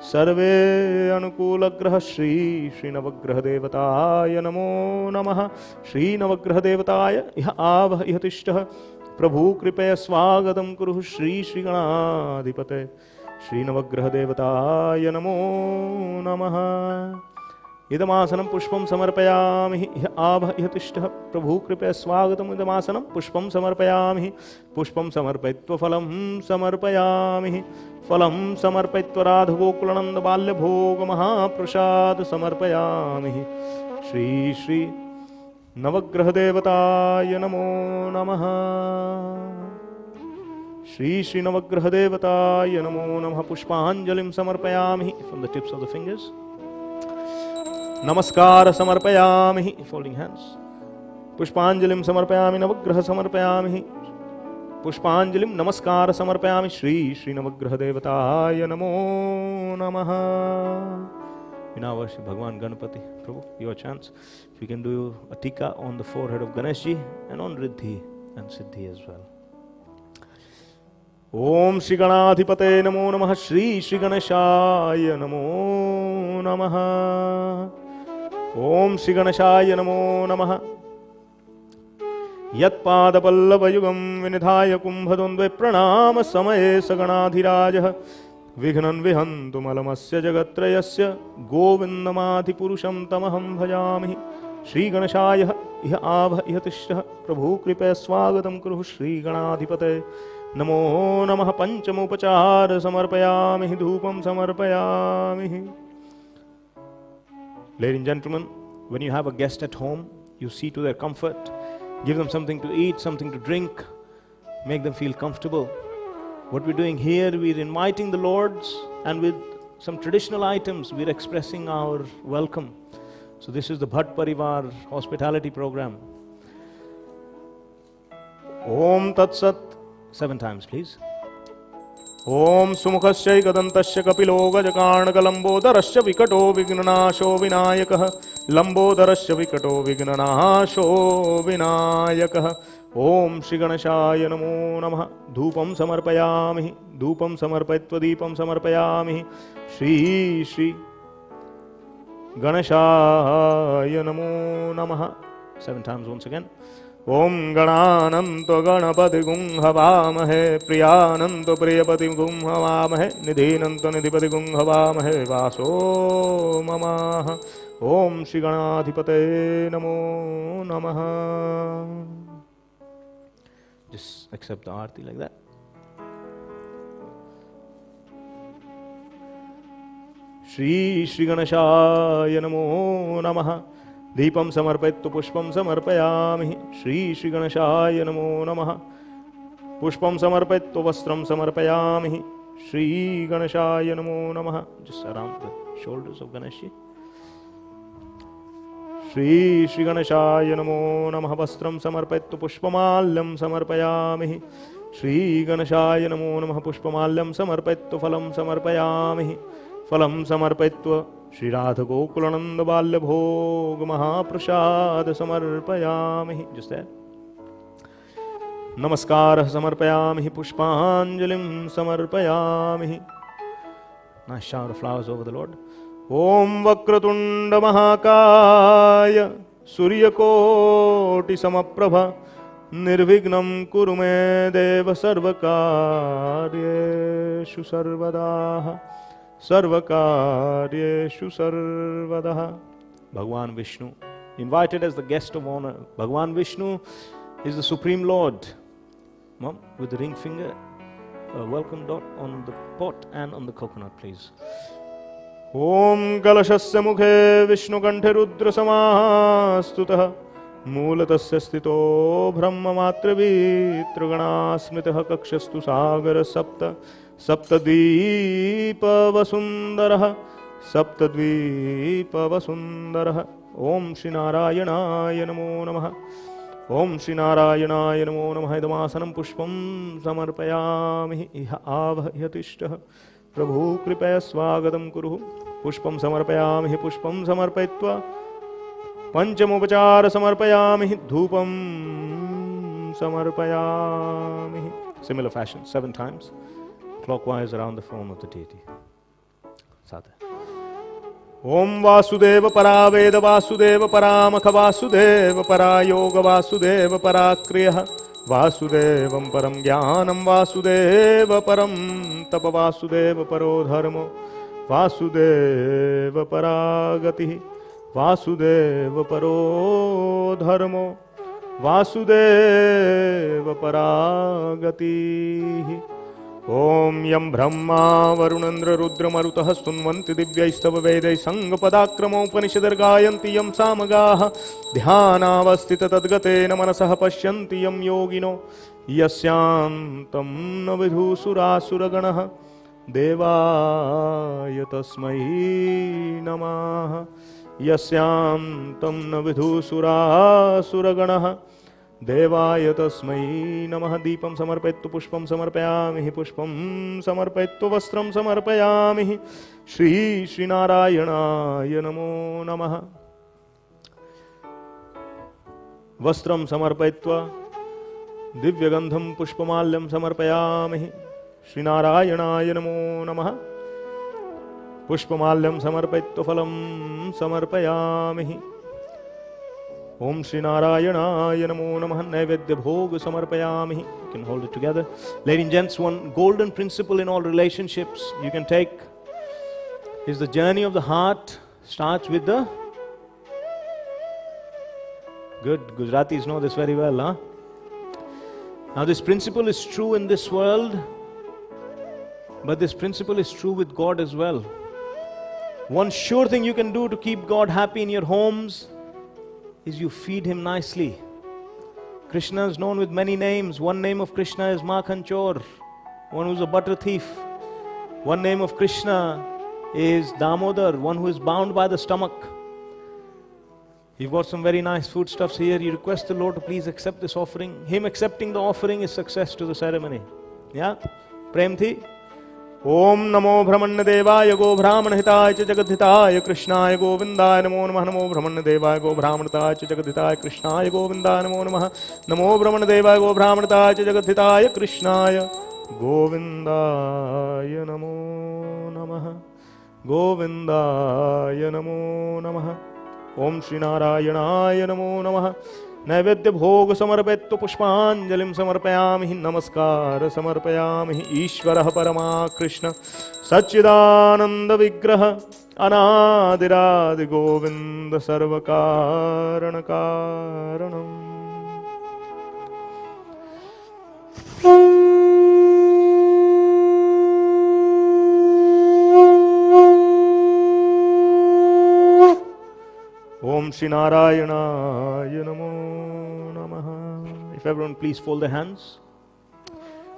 सर्वे अनुकूलग्रह श्री श्री नवग्रह देवताय नमो नमः। श्री नवग्रह देवताय इह आवह इह तिष्ठः प्रभु कृपया स्वागतं कुरु श्री श्री गणाधिपते श्री नवग्रह देवताय नमो नमः। इदमासनं पुष्पं समर्पयामि इह आवह इह तिष्ठः प्रभु कृपया स्वागतम्। इदमासनं पुष्पं समर्पयामि पुष्पं समर्पयित्वा फलं समर्पयामि फलं समर्पयित्वा राधगोकुलानन्द बाल्यभोग महाप्रसाद समर्पयामि। श्री श्री नवग्रह देवताय नमो नमः। श्री श्री नवग्रह देवताय नमो नमः। पुष्पांजलिं समर्पयामि from the tips of the fingers. नमस्कार समर्पयामि फोल्डिंग हैंड्स। पुष्पांजलिं समर्पयामि नवग्रह समर्पयामि पुष्पांजलिं नमस्कार समर्पयामि। श्री श्री नवग्रह देवताय नमो नमः। We now worship Bhagwan Ganapati. Prabhu, your chance. If you can do a tika on the forehead of Ganeshji and on Riddhi and Siddhi as well. Om Shri Ganadhipate Namo Namah. Shri Shri Ganeshaya Namo Namah. Om Shri Ganeshaya Namo Namah. Yatpadapallavayugam vinidhaya kumbhadondve pranama samaye saganadhirajah vignan vihantu malamasya jagatrayasya govindamadi purusham tamaham bhajami. Shri Ganeshaya iha avah iha tishtha prabhu kripaya swagatam kuruh Shri Ganadhipate Namo Namah Panchamupachara Samarpayami Dhupam Samarpayami. Ladies and gentlemen, when you have a guest at home, you see to their comfort, give them something to eat, something to drink, make them feel comfortable. What we're doing here, we're inviting the Lords, and with some traditional items, we're expressing our welcome. So this is the Bhat Parivar hospitality program. Om Tat Sat. 7 times, please. Om Sumukhasya Gadantasya Kapilo Gajakarnaka Lambodarasya Vikato Vignanasho Vinayakah Lambodarasya Vikato Vignanasho Vinayakah. Om Shri Ganeshaya Namo Namah. Dhupam Samarpayami. Dhupam Samarpayatva Deepam Samarpayami. Shri Ganeshaya Namo Namah. 7 times once again. Om Ganananto Ganapati Gum Havamahe Priyananto Priyapati Gum Havamahe Nidhinanto Nidhipati Gum Havamahe Vaso Mamaha. Om Shri Ganadhipate Namo Namaha. Just accept the Aarti like that. Shri Ganeshaya Namo Namaha. Deepam Samarpayatva Pushpam Samarpayami. Shri Ganeshaya Namo Namaha. Pushpam Samarpayatva Vastram Samarpayami. Shri Ganeshaya Namo Namaha. Just around the shoulders of Ganeshi. Shri Ganeshaya Namo Namaha. Vastram Samarpayatva Pushpamalyam Samarpayami. Shri Ganeshaya Namo Namaha. Pushpamalyam Samarpayatva Phalam Samarpayami. Phalam Samarpayatva Shri Radha Gokulananda Balya Bhog Mahaprasad Samarpayami. Just there. Namaskar Samarpayami. Pushpanjalim Samarpayami. Nice shower of flowers over the Lord. Om Vakratunda Mahakaya Suryakoti Samaprabha Nirvignam Kurume Deva Sarvakaryeshu Sarvadaha Sarvakaryeshu Sarvadaha. Bhagwan Vishnu, invited as the guest of honor. Bhagwan Vishnu is the Supreme Lord. Mom, with the ring finger, a welcome dot on the pot and on the coconut, please. Om Kalashasya Mukhe Vishnu Kanthe Rudra Samastutah Mulatasya Sthito Brahma Matra Vitrugana Smitaha Kakshastu Sagara Sapta Saptadvipa Vasundaraha Saptadvipa Vasundaraha. Om Shri Narayanaya Namo Namaha. Om Shri Narayanaya Namo Namaha. Idamasanam Pushpam Samarpayami. Iha Avah Yatishtaha Prabhu Kripaya Swagatam Kuruhu. Pushpam Samarpayami. Pushpam Samarpayatva Panchamupachara Samarpayami. Dhupam Samarpayami. Similar fashion, 7 times. Clockwise around the form of the deity. Sadhu. Om Vasudeva Para Veda Vasudeva Para Makha Vasudeva Para Yoga Vasudeva Para Kriya Vasudevam Param Jnanam Vasudeva Param Tapa Vasudeva Paro Dharmo Vasudeva Paragati Vasudeva Paro Dharmo Vasudeva Paragati. Om Yam Brahma Varunandra Rudra Marutah Sunvanti Divyaistava Vedai Sangapadakramam Upanishadar Gayanti Yam Samagaha Dhyanavastita Tadgatena Manasaha Pashyanti Yam Yogino Yasyantam Navidhu Surasura Devaya Tasmai Namaha. Yasyantam Navidhu Surasura Devaya Tasmai Namaha. Deepam Samarpayatva Pushpam Samarpayami. Pushpam Samarpayatva Vastram Samarpayami. Shri Narayanaya Namo Namaha. Vastram Samarpayatva Divyagandham Pushpamalyam Samarpayami. Shri Narayanaya Namo Namaha. Pushpamalyam Samarpayatva Phalam Samarpayami. Om Shri Narayanaya Namo Namaha. Naivedya Bhog Samarpayami. You can hold it together. Ladies and gents, one golden principle in all relationships you can take is the journey of the heart starts with the... Good, Gujaratis know this very well, huh? Now this principle is true in this world, but this principle is true with God as well. One sure thing you can do to keep God happy in your homes is you feed Him nicely. Krishna is known with many names. One name of Krishna is Makhanchor, one who is a butter thief. One name of Krishna is Damodar, one who is bound by the stomach. You've got some very nice foodstuffs here. You request the Lord to please accept this offering. Him accepting the offering is success to the ceremony. Yeah? Prem thi? Om Namo Brahmanya Devaya Go Brahmana Hitaya Cha Jagadhitaya Krishnaya Govindaya Namo Namah Namo Brahmanya Devaya Go Brahmana Hitaya Cha Jagadhitaya Krishnaya Govindaya Namo Namah Namo Brahmanya Devaya Go Brahmana Hitaya Cha Jagadhitaya Krishnaya Govindaya Namo Namah Govindaya Namo Namah Om Shri Narayanaya Namo Namah नैवेद्य भोग समर्पयित्वा पुष्पांजलिं समर्पयामि नमस्कार समर्पयामि ईश्वरः परमा कृष्ण सच्चिदानंद विग्रह अनादिरादि गोविंद सर्वकारण कारणम् Om Shri Narayanaaya Namo Namaha. If everyone please fold their hands.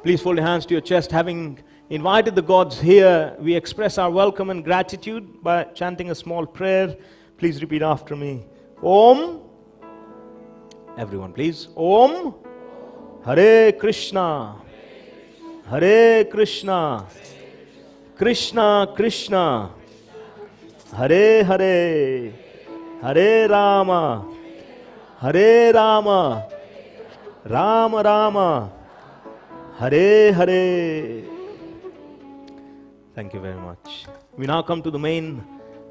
Please fold your hands to your chest. Having invited the gods here, we express our welcome and gratitude by chanting a small prayer. Please repeat after me. Om. Everyone please. Om. Hare Krishna. Hare Krishna. Krishna Krishna. Hare Hare. Hare Rama, Hare Rama, Rama Rama, Hare Hare. Thank you very much. We now come to the main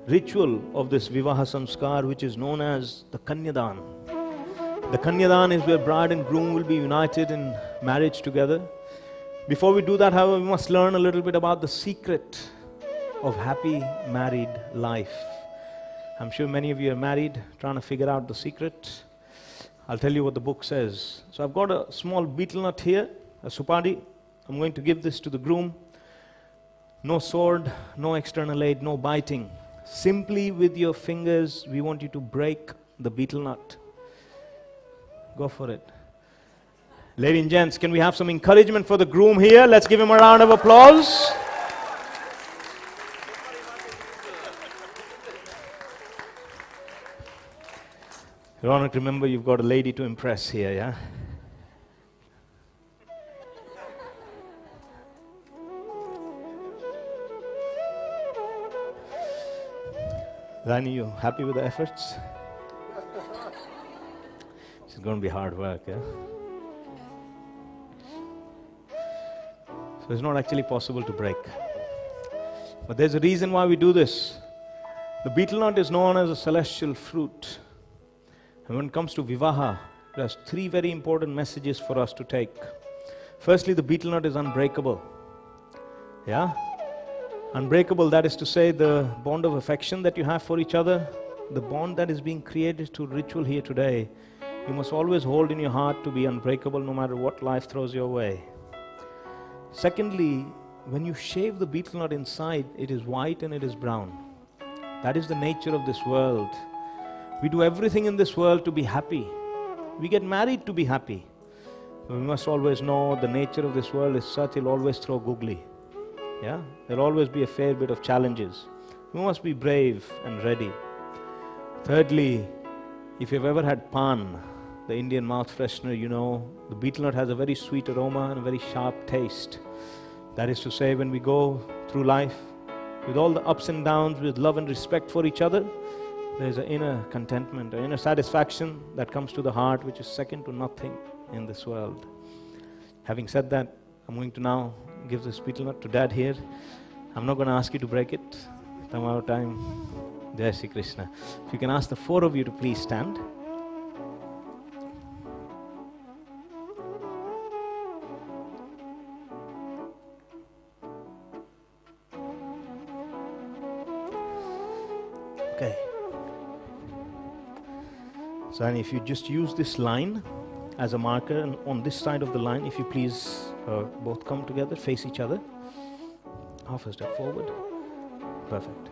ritual of this Vivaha Samskar, which is known as the Kanyadan. The Kanyadan is where bride and groom will be united in marriage together. Before we do that, however, we must learn a little bit about the secret of happy married life. I'm sure many of you are married, trying to figure out the secret. I'll tell you what the book says. So I've got a small betel nut here, a supadi. I'm going to give this to the groom. No sword, no external aid, no biting. Simply with your fingers, we want you to break the betel nut. Go for it. Ladies and gents, can we have some encouragement for the groom here? Let's give him a round of applause. Ronak, remember you've got a lady to impress here, yeah? Zayani, you happy with the efforts? It's going to be hard work, yeah? So it's not actually possible to break. But there's a reason why we do this. The betel nut is known as a celestial fruit. And when it comes to Vivaha, there's three very important messages for us to take. Firstly, the betel nut is unbreakable. Yeah? Unbreakable, that is to say, the bond of affection that you have for each other, the bond that is being created through ritual here today, you must always hold in your heart to be unbreakable no matter what life throws your way. Secondly, when you shave the betel nut inside, it is white and it is brown. That is the nature of this world. We do everything in this world to be happy. We get married to be happy. We must always know the nature of this world is such, it'll always throw googly. Yeah? There'll always be a fair bit of challenges. We must be brave and ready. Thirdly, if you've ever had pan, the Indian mouth freshener, you know, the betel nut has a very sweet aroma and a very sharp taste. That is to say, when we go through life, with all the ups and downs, with love and respect for each other, there's an inner contentment, an inner satisfaction that comes to the heart, which is second to nothing in this world. Having said that, I'm going to now give this betel nut to Dad here. I'm not going to ask you to break it. Tomorrow time, Jai Shri Krishna. If you can ask the four of you to please stand. Okay. So, if you just use this line as a marker. And on this side of the line, if you please both come together, face each other. Half a step forward. Perfect.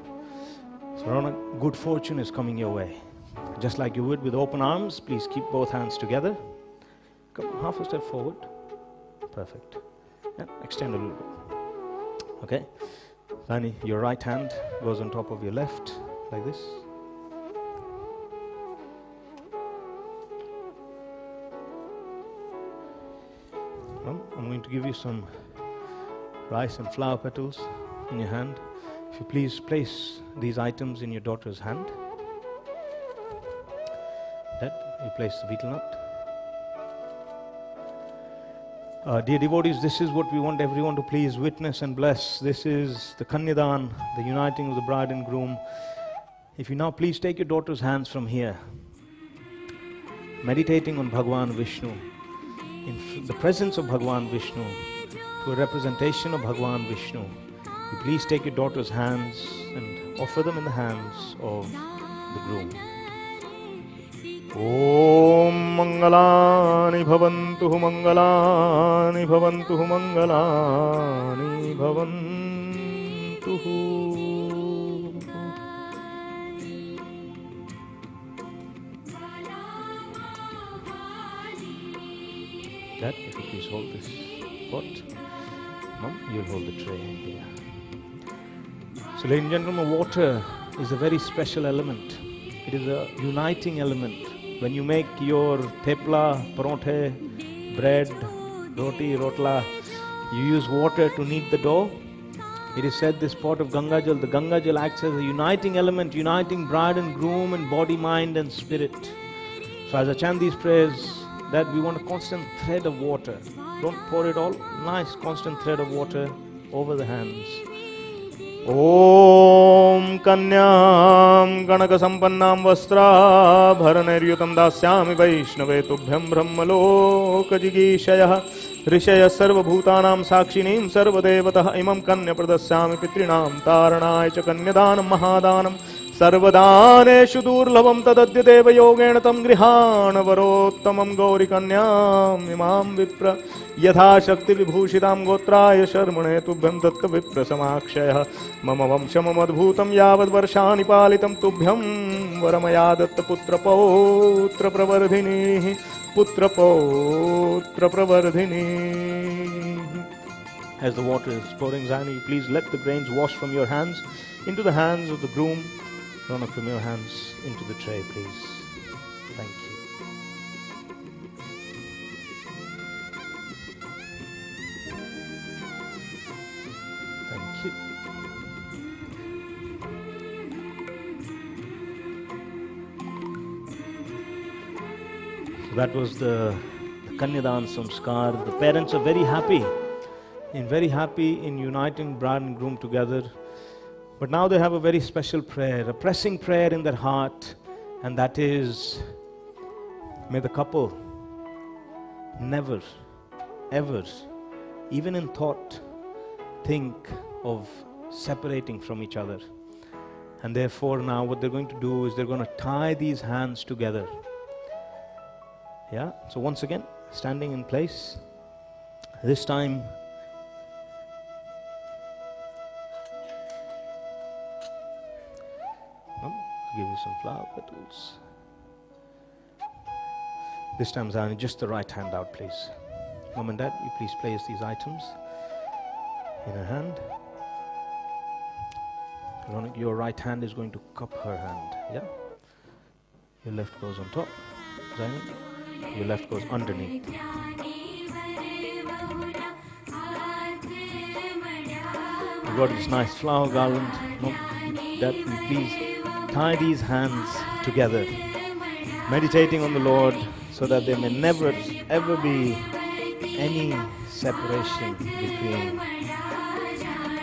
So Ronak, good fortune is coming your way. Just like you would with open arms, please keep both hands together. Come half a step forward. Perfect. And extend a little bit. Okay. Zayani, your right hand goes on top of your left, like this. I'm going to give you some rice and flower petals in your hand. If you please place these items in your daughter's hand. That you place the betel nut. Dear devotees, this is what we want everyone to please witness and bless. This is the Kanyadan, the uniting of the bride and groom. If you now please take your daughter's hands from here, meditating on Bhagwan Vishnu, in the presence of Bhagwan Vishnu, to a representation of Bhagwan Vishnu, you please take your daughter's hands and offer them in the hands of the groom. Om Mangalani Bhavantuh Mangalani Bhavantuh Mangalani Bhavantuh. Dad, if you please hold this pot. Mom, you'll hold the tray here. So ladies and gentlemen, water is a very special element. It is a uniting element. When you make your thepla, parothe, bread, roti, rotla, you use water to knead the dough. It is said this pot of Ganga Jal, the Ganga Jal acts as a uniting element, uniting bride and groom and body, mind and spirit. So as I chant these prayers, that we want a constant thread of water. Don't pour it all, nice constant thread of water over the hands. Om Kanyam Ganaka Sampannam Vastra Bharaneryutam Dasyami Vaishnave Tubhyam Brahmaloka Jigishayah Rishaya Sarva Bhutanam Sakshinim Sarva Devatah Imam Kanya Pradasyami Pitrinam Taranaya Cha Kanyadanam Mahadanam Sarvadaneshu Durlabam Tadadyadeva Yogena Tam Grihana Varottamam Gauri Kanyam Imam Vipra Yatha Shakti Vibhushitam Gotraya Sharmane Tubhyam Datta Vipra Samakshaya Mama Vamshamam Adbhutam Yavad Varshani Palitam Tubhyam Varamaya Datta Putra Pautra Pravardhini Putra Pautra Pravardhini. As the water is pouring, Zayani, please let the grains wash from your hands into the hands of the groom. Ronak, from your hands into the tray, please. Thank you. Thank you. So that was the Kanyadan Samskar. The parents are very happy in uniting bride and groom together. But now they have a very special prayer, a pressing prayer in their heart, and that is, may the couple never, ever, even in thought, think of separating from each other. And therefore now what they're going to do is they're going to tie these hands together. Yeah, so once again, standing in place, this time give you some flower petals. This time, Zayani, just the right hand out, please. Mom and Dad, you please place these items in her hand. Ronak, your right hand is going to cup her hand. Yeah? Your left goes on top. Zayani, your left goes underneath. You got this nice flower garland. Mom, Dad, you please tie these hands together, meditating on the Lord, so that there may never ever be any separation between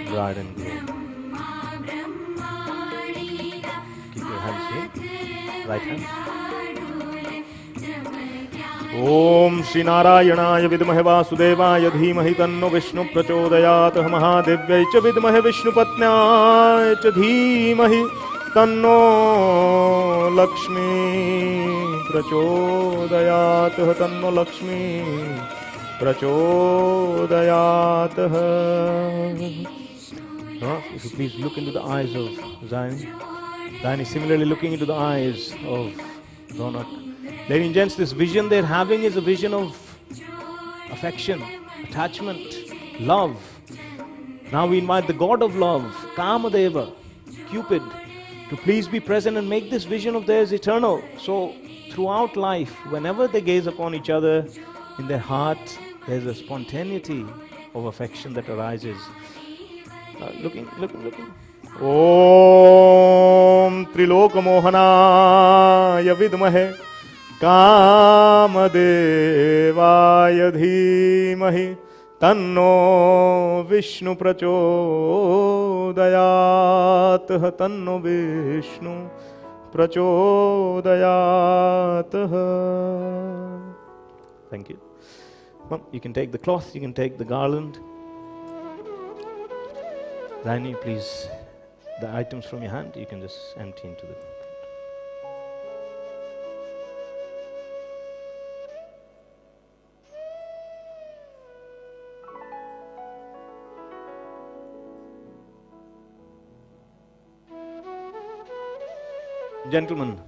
bride and groom. Keep your hands here, right hand. Om Shri Narayanaya Vidmahe Vasudevaya Dhimahi Tanno Vishnu Prachodayat Mahadevyai Cha Vidmahe Vishnu Patnyaya Cha Dhimahi Tanno Lakshmi प्रचोदयात् तन्नो लक्ष्मी प्रचोदयात्. If you please look into the eyes of Zayani. Zayani similarly looking into the eyes of Ronak. Ladies and gents, this vision they're having is a vision of affection, attachment, love. Now we invite the God of love, Kamadeva, Cupid, to please be present and make this vision of theirs eternal. So throughout life, whenever they gaze upon each other, in their heart, there's a spontaneity of affection that arises. Looking. Om Trilokamohanaya vidmahe Kamadevaya dhimahi Tanno Vishnu prachodayat. Tanno Vishnu prachodayat. Thank you. Well, you can take the cloth, you can take the garland. Zayani, please, the items from your hand, you can just empty into the... Gentlemen,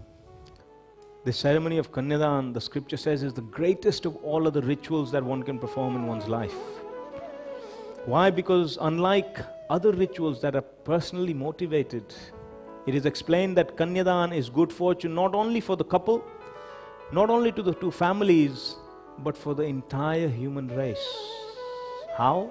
the ceremony of Kanyadan, the scripture says, is the greatest of all other rituals that one can perform in one's life. Why? Because unlike other rituals that are personally motivated, it is explained that Kanyadan is good fortune not only for the couple, not only to the two families, but for the entire human race. How?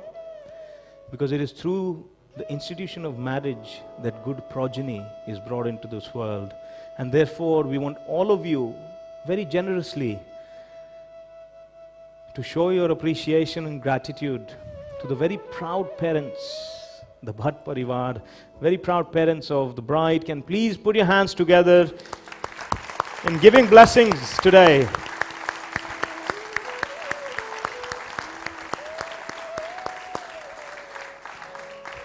Because it is through the institution of marriage that good progeny is brought into this world. And therefore, we want all of you very generously to show your appreciation and gratitude to the very proud parents, the Bhatt Parivar, very proud parents of the bride. Can please put your hands together in giving blessings today.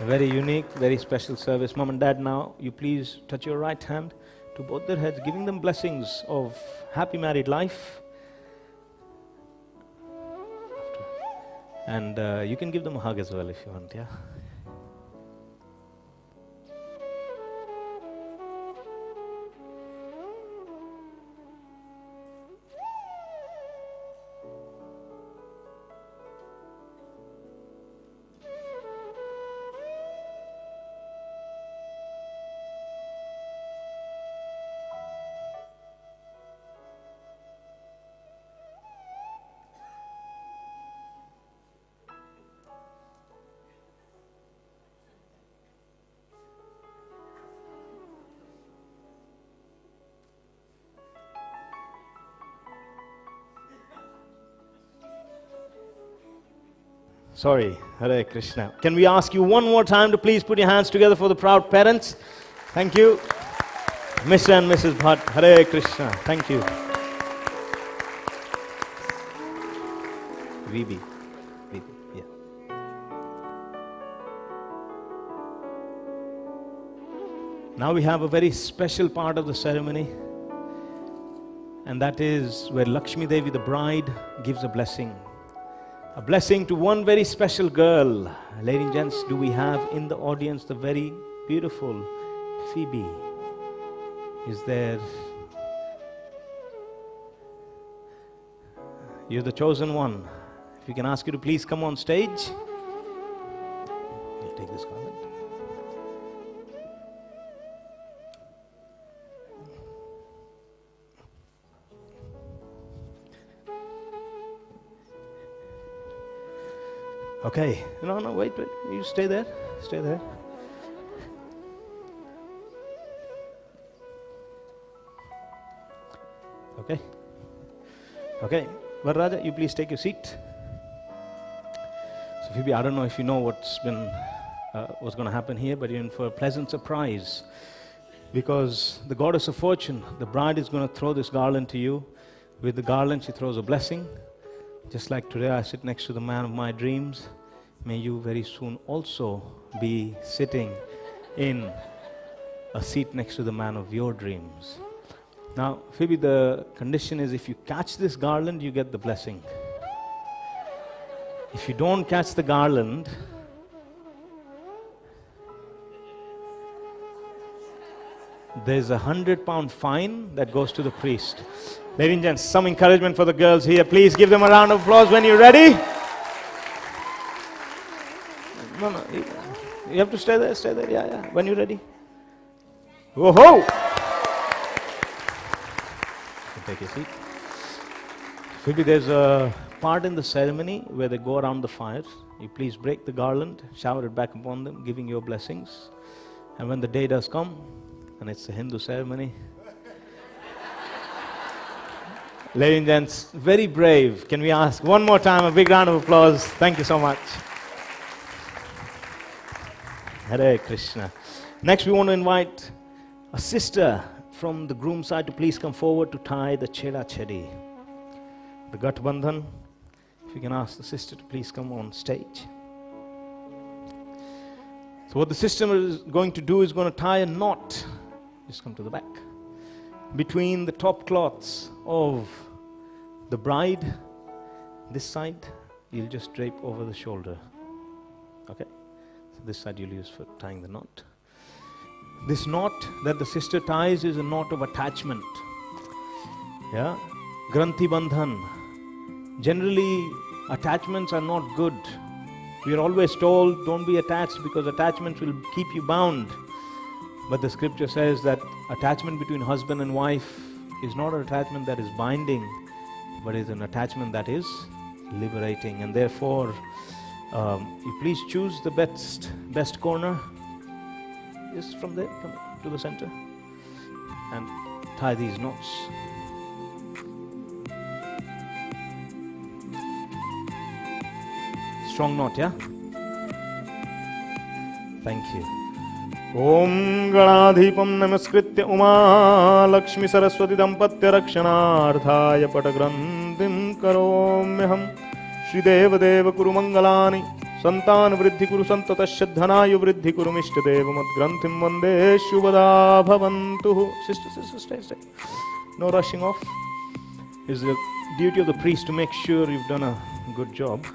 A very unique, very special service. Mom and Dad, now you please touch your right hand to both their heads, giving them blessings of happy married life. And you can give them a hug as well if you want, yeah? Sorry, Hare Krishna. Can we ask you one more time to please put your hands together for the proud parents? Thank you. Mr. and Mrs. Bhatt, Hare Krishna. Thank you. VB, yeah. Now we have a very special part of the ceremony, and that is where Lakshmi Devi, the bride, gives a blessing. A blessing to one very special girl. Ladies and gents, do we have in the audience the very beautiful Phoebe? Is there? You're the chosen one. If we can ask you to please come on stage. You'll take this garland. Okay. No, wait. You stay there. Stay there. Okay. Okay. Varaja, you please take your seat. So Phoebe, I don't know if you know what's going to happen here, but you're in for a pleasant surprise. Because the goddess of fortune, the bride, is going to throw this garland to you. With the garland, she throws a blessing. Just like today I sit next to the man of my dreams, may you very soon also be sitting in a seat next to the man of your dreams. Now, Phoebe, the condition is if you catch this garland, you get the blessing. If you don't catch the garland, there's a 100-pound fine that goes to the priest. Ladies and gents, some encouragement for the girls here. Please give them a round of applause when you're ready. No, you have to stay there, yeah. When you're ready. Whoa-ho! Take a seat. Phoebe, there's a part in the ceremony where they go around the fire. You please break the garland, shower it back upon them, giving your blessings. And when the day does come, and it's a Hindu ceremony, ladies and gents, very brave. Can we ask one more time a big round of applause? Thank you so much. Hare Krishna. Next, we want to invite a sister from the groom side to please come forward to tie the cheda chedi, the Gatbandhan. If you can ask the sister to please come on stage. So what the sister is going to do is going to tie a knot, just come to the back, between the top cloths of the bride. This side you'll just drape over the shoulder. Okay? So this side you'll use for tying the knot. This knot that the sister ties is a knot of attachment. Yeah? Granthi Bandhan. Generally, attachments are not good. We are always told, don't be attached because attachments will keep you bound. But the scripture says that attachment between husband and wife is not an attachment that is binding, but is an attachment that is liberating. And therefore, you please choose the best corner. Just from there, to the center, and tie these knots. Strong knot, yeah? Thank you. Om Ganadhipam Namaskritya Uma Lakshmi Saraswati Dampatya Rakshanardhaya Patagranthim Karomyaham Shri Deva Deva Kuru Mangalani Santan Vriddhi Kuru Santatasya Dhanayu Vriddhi Kuru Mishta Deva Madgranthim Vande Shubhada Bhavantuhu. Sister, stay. No rushing off. It's the duty of the priest to make sure you've done a good job.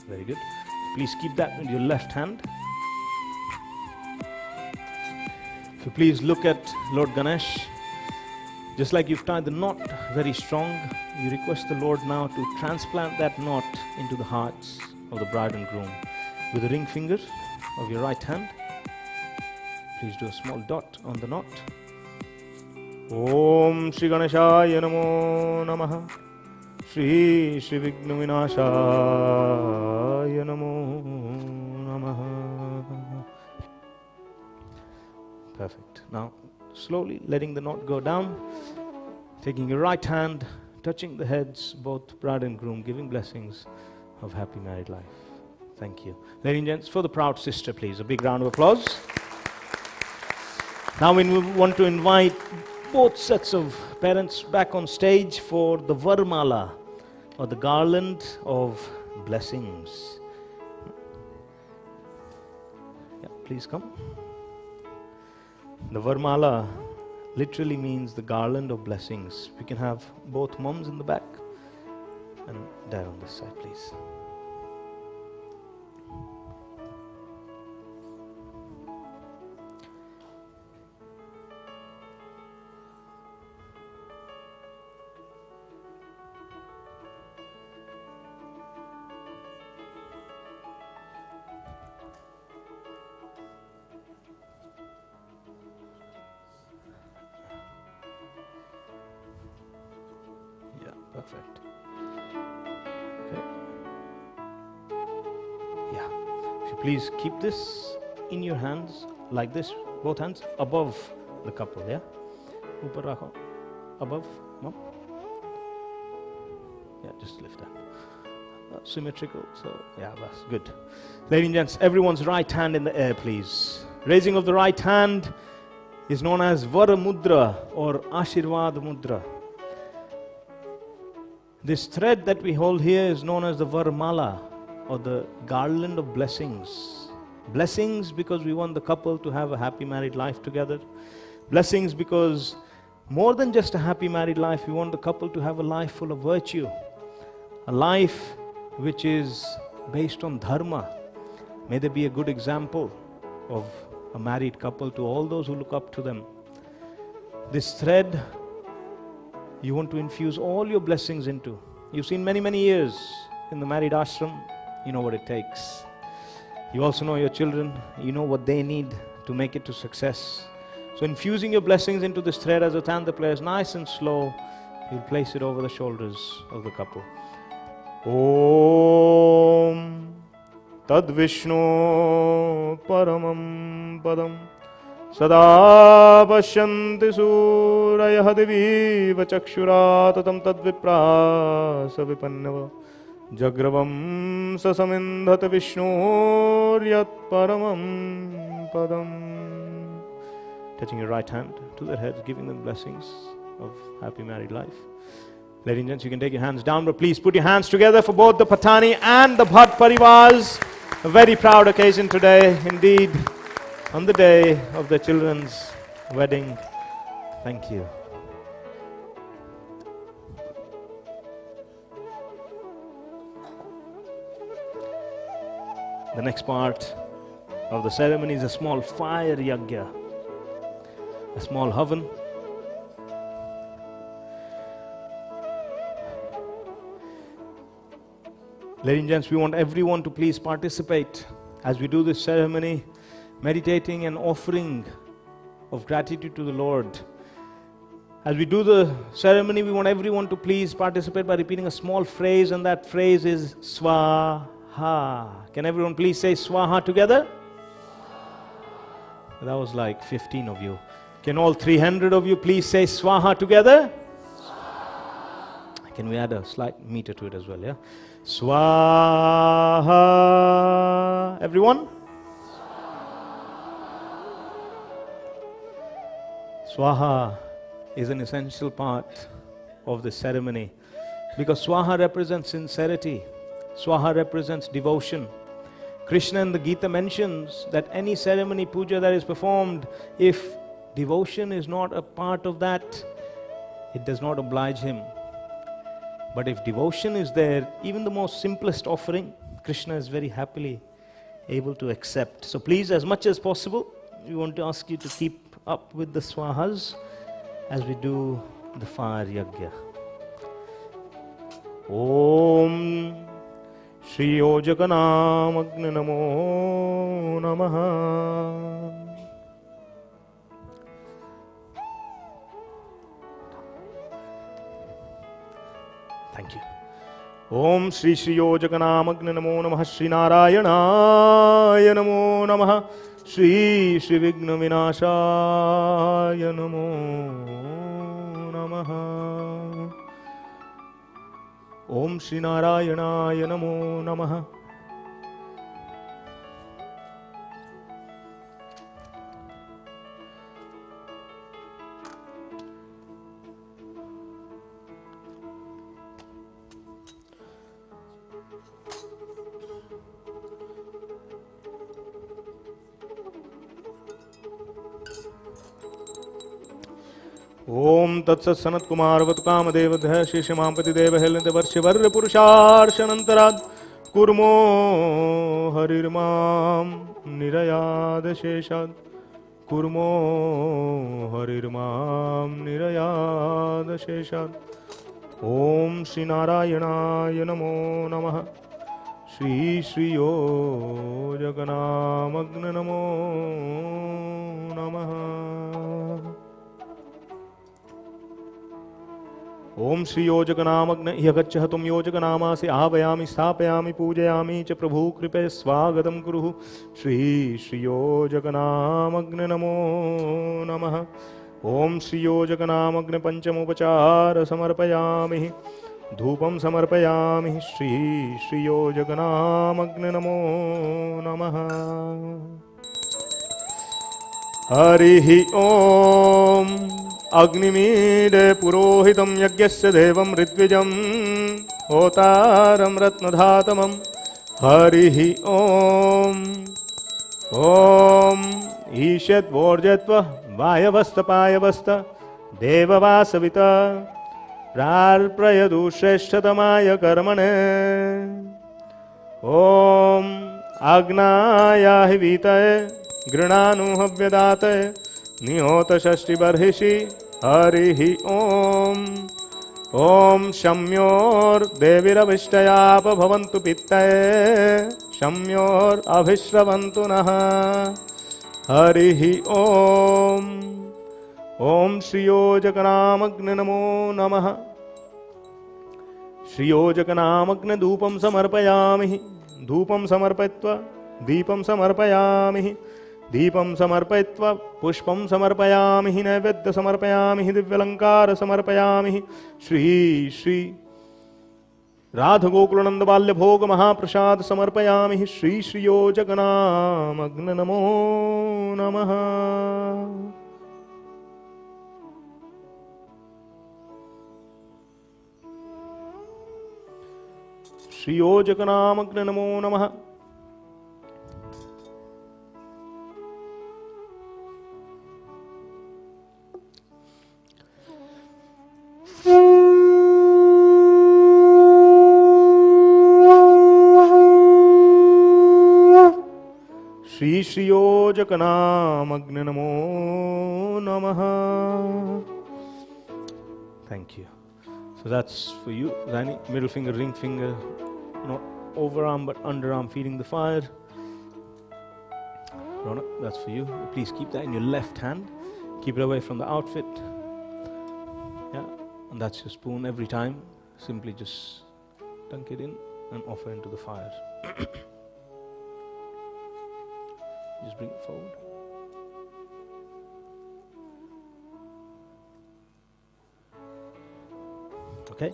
Very good. Please keep that in your left hand. If you please look at Lord Ganesh, just like you've tied the knot very strong, you request the Lord now to transplant that knot into the hearts of the bride and groom. With the ring finger of your right hand, please do a small dot on the knot. Om Shri Ganeshaya Namo Namaha. Shri Vigna Vinashaya Namo Namaha. Perfect. Now, slowly letting the knot go down, taking your right hand, touching the heads, both bride and groom, giving blessings of happy married life. Thank you. Ladies and gents, for the proud sister, please, a big round of applause. Now we want to invite both sets of parents back on stage for the Varmala, or the garland of blessings. Yeah, please come. The Varmala literally means the garland of blessings. We can have both mums in the back and dad on this side, please. Perfect. Okay. Yeah. If you please keep this in your hands, like this, both hands above the couple, yeah? Upar rakho. Above, mom? Yeah, just lift that. Symmetrical, so yeah, that's good. Ladies and gents, everyone's right hand in the air, please. Raising of the right hand is known as Vara Mudra or Ashirvad Mudra. This thread that we hold here is known as the Varmala, or the garland of blessings. Blessings because we want the couple to have a happy married life together. Blessings because more than just a happy married life, we want the couple to have a life full of virtue, a life which is based on dharma. May there be a good example of a married couple to all those who look up to them. This thread, you want to infuse all your blessings into. You've seen many, many years in the married ashram. You know what it takes. You also know your children. You know what they need to make it to success. So infusing your blessings into this thread as a tanda plays nice and slow, you'll place it over the shoulders of the couple. Om Tad Vishnu Paramam Padam Sada Pashyanti Suraya Diviva Chakshura Tatam Tad Viprasa Vipannava Jagravam Sasamindhata Vishnu Yat Paramam Padam. Touching your right hand to their heads, giving them blessings of happy married life. Ladies and gents, you can take your hands down, but please put your hands together for both the Patani and the Bhatt Parivars. A very proud occasion today, indeed, on the day of their children's wedding. Thank you. The next part of the ceremony is a small fire yagya, a small oven. Ladies and gents, we want everyone to please participate as we do this ceremony, meditating and offering of gratitude to the Lord. As we do the ceremony, we want everyone to please participate by repeating a small phrase, and that phrase is Swaha. Can everyone please say Swaha together? That was like 15 of you. Can all 300 of you please say Swaha together? Swaha. Can we add a slight meter to it as well, yeah? Swaha. Everyone? Swaha is an essential part of the ceremony because Swaha represents sincerity. Swaha represents devotion. Krishna in the Gita mentions that any ceremony puja that is performed, if devotion is not a part of that, it does not oblige him. But if devotion is there, even the most simplest offering, Krishna is very happily able to accept. So please, as much as possible, we want to ask you to keep up with the swahas as we do the fire yagya. Om Shri Ojakanam Agni Namo Namaha. Thank you. Om Shri Shri Ojakanam Agni Namo Namaha. Shri Narayana Namo Namaha. Shri Shri Vigna Vinashaya Namo Namaha. Om Shri Narayana Namo Namaha. Om Tatsat Sanat Kumar Vatkamadeva Dhya Shri Shimampati Deva Helente Varshivarya Purusharshanantarad Kurmo Harirmam Nirayad Sheshad Kurmo Harirmam Nirayad Sheshad. Om Shri Narayana Namo Namaha. Shri Shri Yojaganam Agni Namo Namaha. Om Shri Yojaganamagna Yagacchahatum Yojaganamase Avayami Sthapayami Pujayami Cha Prabhu Kripe Swagatam Kuruhu. Shri Shri Yojaganamagna Namo Namaha. Om Shri Yojaganamagna Panchamupachara Samarpayami Dhupam Samarpayami. Shri Shri Yojaganamagna Namo Namaha. Harihi Om Agnimide Purohitam Yagyasya Devam Ritwijam Otaram Ratnadhatamam. Harihi Om ॐ ईशद्वोर्जत्व वायवस्तपायवस्त देववासवित प्रार्पयदु श्रेष्ठतमाय कर्मणे ॐ आग्नायाहि वीतये गृणानुहव्यदातये निहोत षष्टिबर्हिषि हरिः ॐ शम्योर्देवीरभिष्टयाप भवन्तु पित्तये शम्योरभिश्रवन्तु नः हरिः ॐ श्रियोजकनामग्ने नमो नमः श्रियोजकनामग्ने धूपं समर्पयामि धूपं समर्पयित्वा दीपं समर्पयामि दीपं समर्पयित्वा पुष्पं समर्पयामि नैवेद्य समर्पयामि दिव्यलंकार समर्पयामि श्री श्री राधगोकुलनंद बाल्य भोग महाप्रसाद समर्पयामि श्री श्रियो जगन्नामग्न नमो नमः श्रियो जगन्नामग्न नमो नमः श्री श्रियोजकनामग्न नमो नमः. Thank you. So that's for you, Zayani. Middle finger, ring finger, not overarm but underarm feeding the fire. Ronak, that's for you. Please keep that in your left hand. Keep it away from the outfit. Yeah, and that's your spoon every time. Simply just dunk it in and offer into the fire. Just bring it forward. Okay,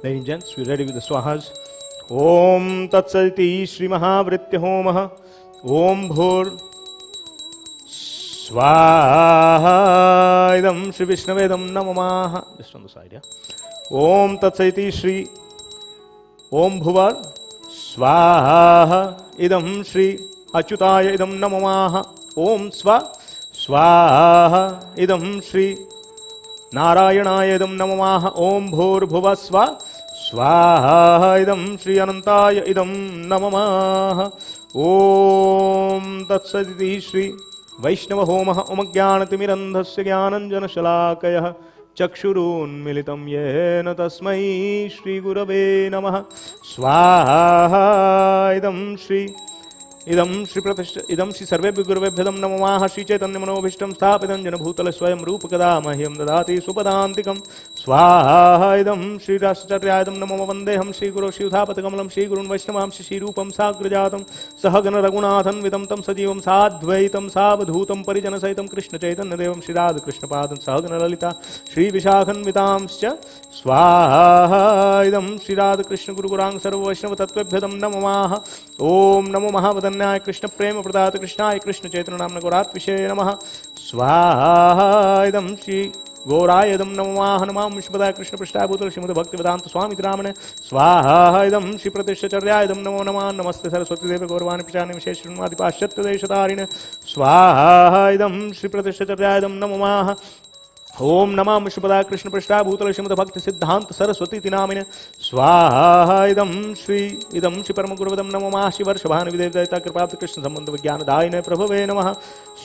ladies and gents, we're ready with the swahas. Om Tatsati Shri Mahavritya Homah. Om Bhur Swaha Idam Shri Vishnavedam Namamaha. Just on the side, yeah. Om Tatsati Shri Om Bhuvar Swaha Idam Shri Achyutaya idam namamaha. Om Swaha idam Shri Narayanaya idam namamaha. Om Bhurbhuva Swaha idam Shri Anantaya idam namamaha. Om Tatsati Shri Vaishnava Homah. Om Jnanatimirandhasya Jnananjana Shalakayah Chakshurunmilitam Yena Tasmai Shri Gurave Namah. Swaha idam Shri इदं श्री प्रतिष्ठ इदं श्री सर्वेभ्यो गुरुवेभ्यदं नमः. श्री चैतन्य मनोभीष्टं स्थापितं जन भूतल स्वयं रूप कदा मह्यं ददाति सुपदान्तिकं. स्वाहा इदं श्री राष्ट्रचर्यायदं नमो वन्देहं श्री गुरो श्रीयुधापतकमलं श्री गुरुन् वैष्णवं श्री रूपं साग्रजातं सहगण रघुनाथन्वितं तं सजीवं साद्वैतं सावधूतं परिजनसहितं कृष्ण चैतन्य देवं श्री राधा कृष्ण पादं सहगण ललिता श्री विशाखन्वितांश्च. स्वाहा इदं श्री राधा कृष्ण गुरुगुरांग सर्व वैष्णव तत्त्वेभ्यदं नमः. ओम नमो महावदन्याय कृष्ण प्रेम प्रदात कृष्णाय कृष्ण चैतन्य नामन गौरात्विषे नमः. स्वाहा इदं श्री गौराय इदं नमः. नमामि विष्णुपदाय कृष्ण पृष्ठाय भूतल श्रीमद् भक्ति वेदांत स्वामी रामणे. स्वाहा इदं श्री प्रतिष्ठचर्याय इदं नमो नमः. नमस्ते सरस्वती देव गौरवाणी प्रचारणे विशेष श्रीमद् पाश्चात्य देशतारिणे. स्वाहा इदं श्री प्रतिष्ठचर्याय इदं नमः. ओम नमः विष्णुपदाय कृष्ण पृष्ठाय भूतल श्रीमद् भक्ति सिद्धांत सरस्वती नामिने. स्वाहा इदं श्री परम गुरुवदं नमः. श्री वर्षभानु विदेवदयिता कृपाप्त कृष्ण संबंध विज्ञान दायिने प्रभवे नमः.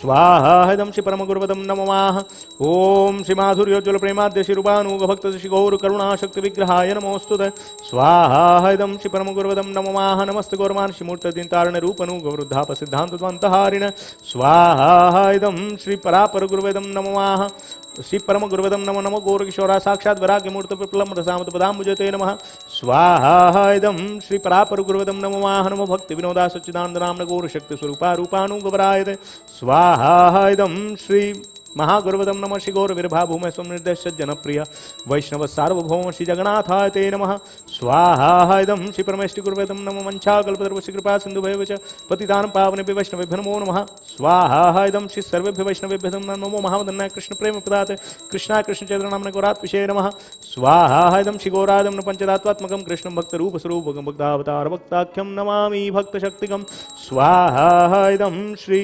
स्वाहा इदं श्री परम गुरुवदं नमः. ओम श्री माधुर्योज्वल प्रेमाद्य श्री रूपानुग भक्त श्री गौर करुणा शक्ति विग्रहाय नमोस्तुते. स्वाहा इदं श्री परम गुरुवदं नमः. नमस्ते गौरमान श्री मूर्त दिन तारण रूपनुग वृद्धाप सिद्धांत द्वंतहारिणे. स्वाहा इदं श्री परापर गुरुवदं नमः. श्री परम गुरुवदं नमो नमो गौर किशोरा साक्षात् वराग्य मूर्त पिप्लम रसामत पदाम्बुजते नमः. स्वाहा इदं श्री परापर गुरुवदं नमः. नमो भक्ति विनोदा सच्चिदानंद नाम गौर शक्ति स्वरूपा रूपानुगवरायते. स्वाहा इदं श्री महागुरुवदं नमः श्री गौरवीरभाभूमि स्वनिर्देश जनप्रिय वैष्णव सार्वभौम श्री जगन्नाथाय ते नमः स्वाहा इदं श्री परमेष्टि गुरुवेदं नमः वंशाकल्पतरुश्री कृपा सिन्धुभ्यो च पतितानं पावनेभ्यो वैष्णवेभ्यो नमो नमः स्वाहा इदं श्री सर्वेभ्यो वैष्णवेभ्यो नमो महावदन्नाय कृष्ण प्रेम प्रदाते कृष्णाय कृष्ण चैतन्य नामने गौरात्मशे नमः स्वाहा इदं श्री गौरादं पंचतत्वात्मकं कृष्णं भक्तरूप स्वरूपकं भक्तावतार भक्ताख्यं नमामि भक्तशक्तिकं स्वाहा इदं श्री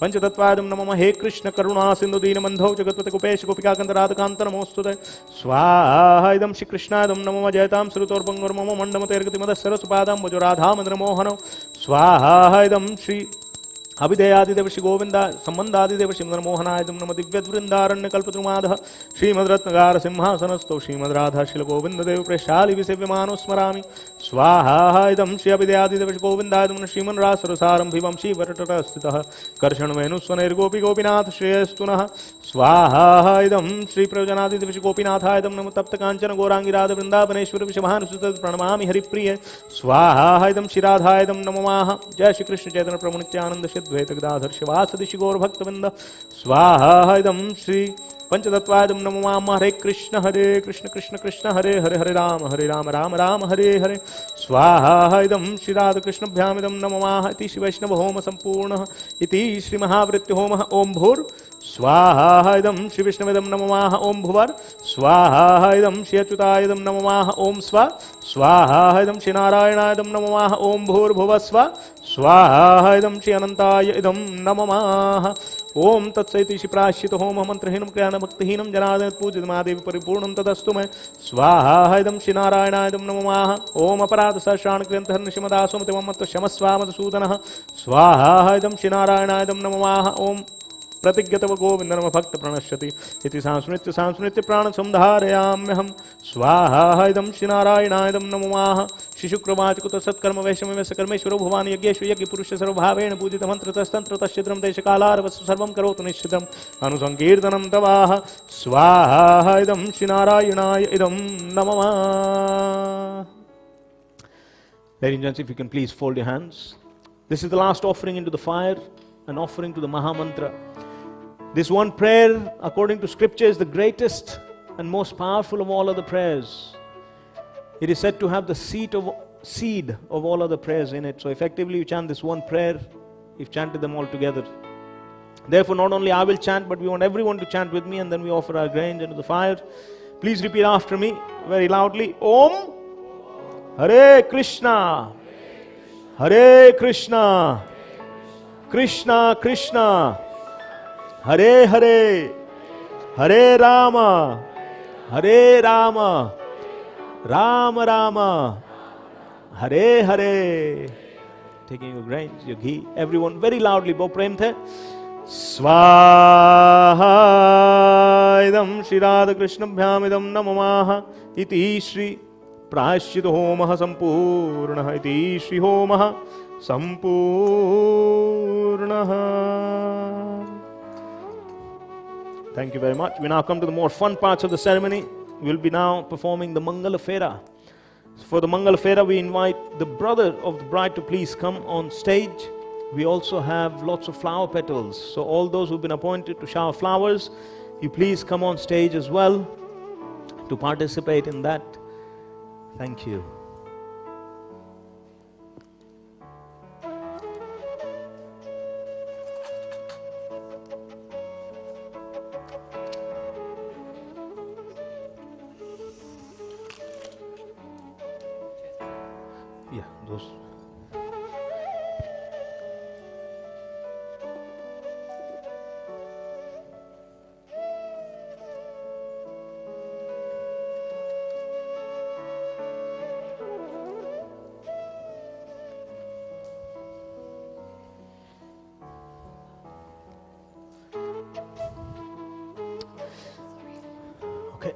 पंचतत्वादं नमः हे कृष्ण करुणा सिंधु दीनबंधो जगत्पते कुपेश गोपिकाकांत राधकांत नमोस्तुते स्वाहा इदं श्री कृष्णादं नमः जयतां श्रुतोर्पंगुर्मम मंडमतेर्गतिमद सरसुपादं भजो राधा मदन मोहन स्वाहा इदं श्री अभिदयादिदेव श्री गोविंद संबंधादिदेव श्री मोहनाय नम दिव्यवृंदारण्य कल्पद्रुमाधः श्रीमद्रत्नगार सिंहासनस्थो श्रीमद्राधा श्री गोविंद देव प्रेशाली विसेव्यमानो स्मरामि स्वाहा इदं श्री अभिदयादिदेव श्री गोविंदाय नम श्रीमन्रासरसारंभिवं श्रीवरटस्थितः कर्षणवेणुस्वनैर्गोपी गोपीनाथ श्रेयस्तुनः स्वाहा इदं श्री प्रयोजनादिदेव श्री गोपीनाथाय नम तप्त कांचन गौरांगी राधा वृंदावनेश्वर विषभानुसुत प्रणमामि हरिप्रिय स्वाहा इदं श्री राधाय नमः जय श्री कृष्ण चैतन्य प्रभु नित्यानंद द्वैत गदाधर शिवासदि श्री गौर भक्तवृंद स्वाहा इदं श्री पंचतत्वादं नमः हरे कृष्ण कृष्ण कृष्ण हरे हरे हरे राम राम राम हरे हरे स्वाहा इदं श्री राधाकृष्णभ्यामिदं नमः इति श्री वैष्णव होम संपूर्णः इति श्री महावृत्ति होमः ओम भूर् स्वाहा इदं श्री विष्णुवेदं नमः ओम भुवर् स्वाहा इदं श्री अच्युतायदं नमः ओम स्व स्वाहा इदं श्री नारायणायदं नमः ओम भूर्भुवस्व स्वाहा इदं श्री अनंताय इदं नमः ओम तत्सैति श्री प्राश्चित होम मंत्रहीनं क्रियान भक्तिहीनं जनार्दन पूजित महादेव परिपूर्णं तदस्तु मे स्वाहा इदं श्री नारायणायदं नमः ओम अपराध सहस्राण क्रियंत हर्न श्रीमदासोमति मम क्षमस्वामधुसूदनः स्वाहा इदं श्री नारायणायदं नमः ओम प्रतिज्ञतव गोविंद नम भक्त प्रणश्यति इति सांस्मृत्य प्राण संधारयाम्यहं स्वाहा इदं श्री नारायणायदं नमः श्री शुक्रवाच कुत सत्कर्म वैषम्य सकर्मेश्वरो भुवान यज्ञेश्व यज्ञ पुरुष सर्वभावेन पूजित मंत्र तस्तंत्र तच्छिद्रम देशकालार वस्तु सर्वं करोतु निश्चितम् अनुसंकीर्तनं तवाह स्वाहा इदं श्री नारायणाय इदं नमः. Ladies and gents, if you can please fold your hands. This is the last offering into the fire, an offering to the Maha Mantra. This one prayer, according to scripture, is the greatest and most powerful of all other prayers. It is said to have the seed of all other prayers in it. So effectively, you chant this one prayer, you've chanted them all together. Therefore, not only I will chant, but we want everyone to chant with me, and then we offer our grains into the fire. Please repeat after me very loudly. Om Hare Krishna, Hare Krishna, Krishna Krishna, Hare Hare, Hare Rama, Hare Rama, Rama Rama, Hare Hare. Taking your grains, your ghee, everyone very loudly, bo prem the. Swaha idam Shri Radha Krishna bhyamidam namamaha iti Shri Prashchit homah sampurnah iti Shri homah sampurnah. Thank you very much. We now come to the more fun parts of the ceremony. We will be now performing the Mangala Fera. For the Mangala Fera, we invite the brother of the bride to please come on stage. We also have lots of flower petals. So all those who've been appointed to shower flowers, you please come on stage as well to participate in that. Thank you. Yeah, those. Okay.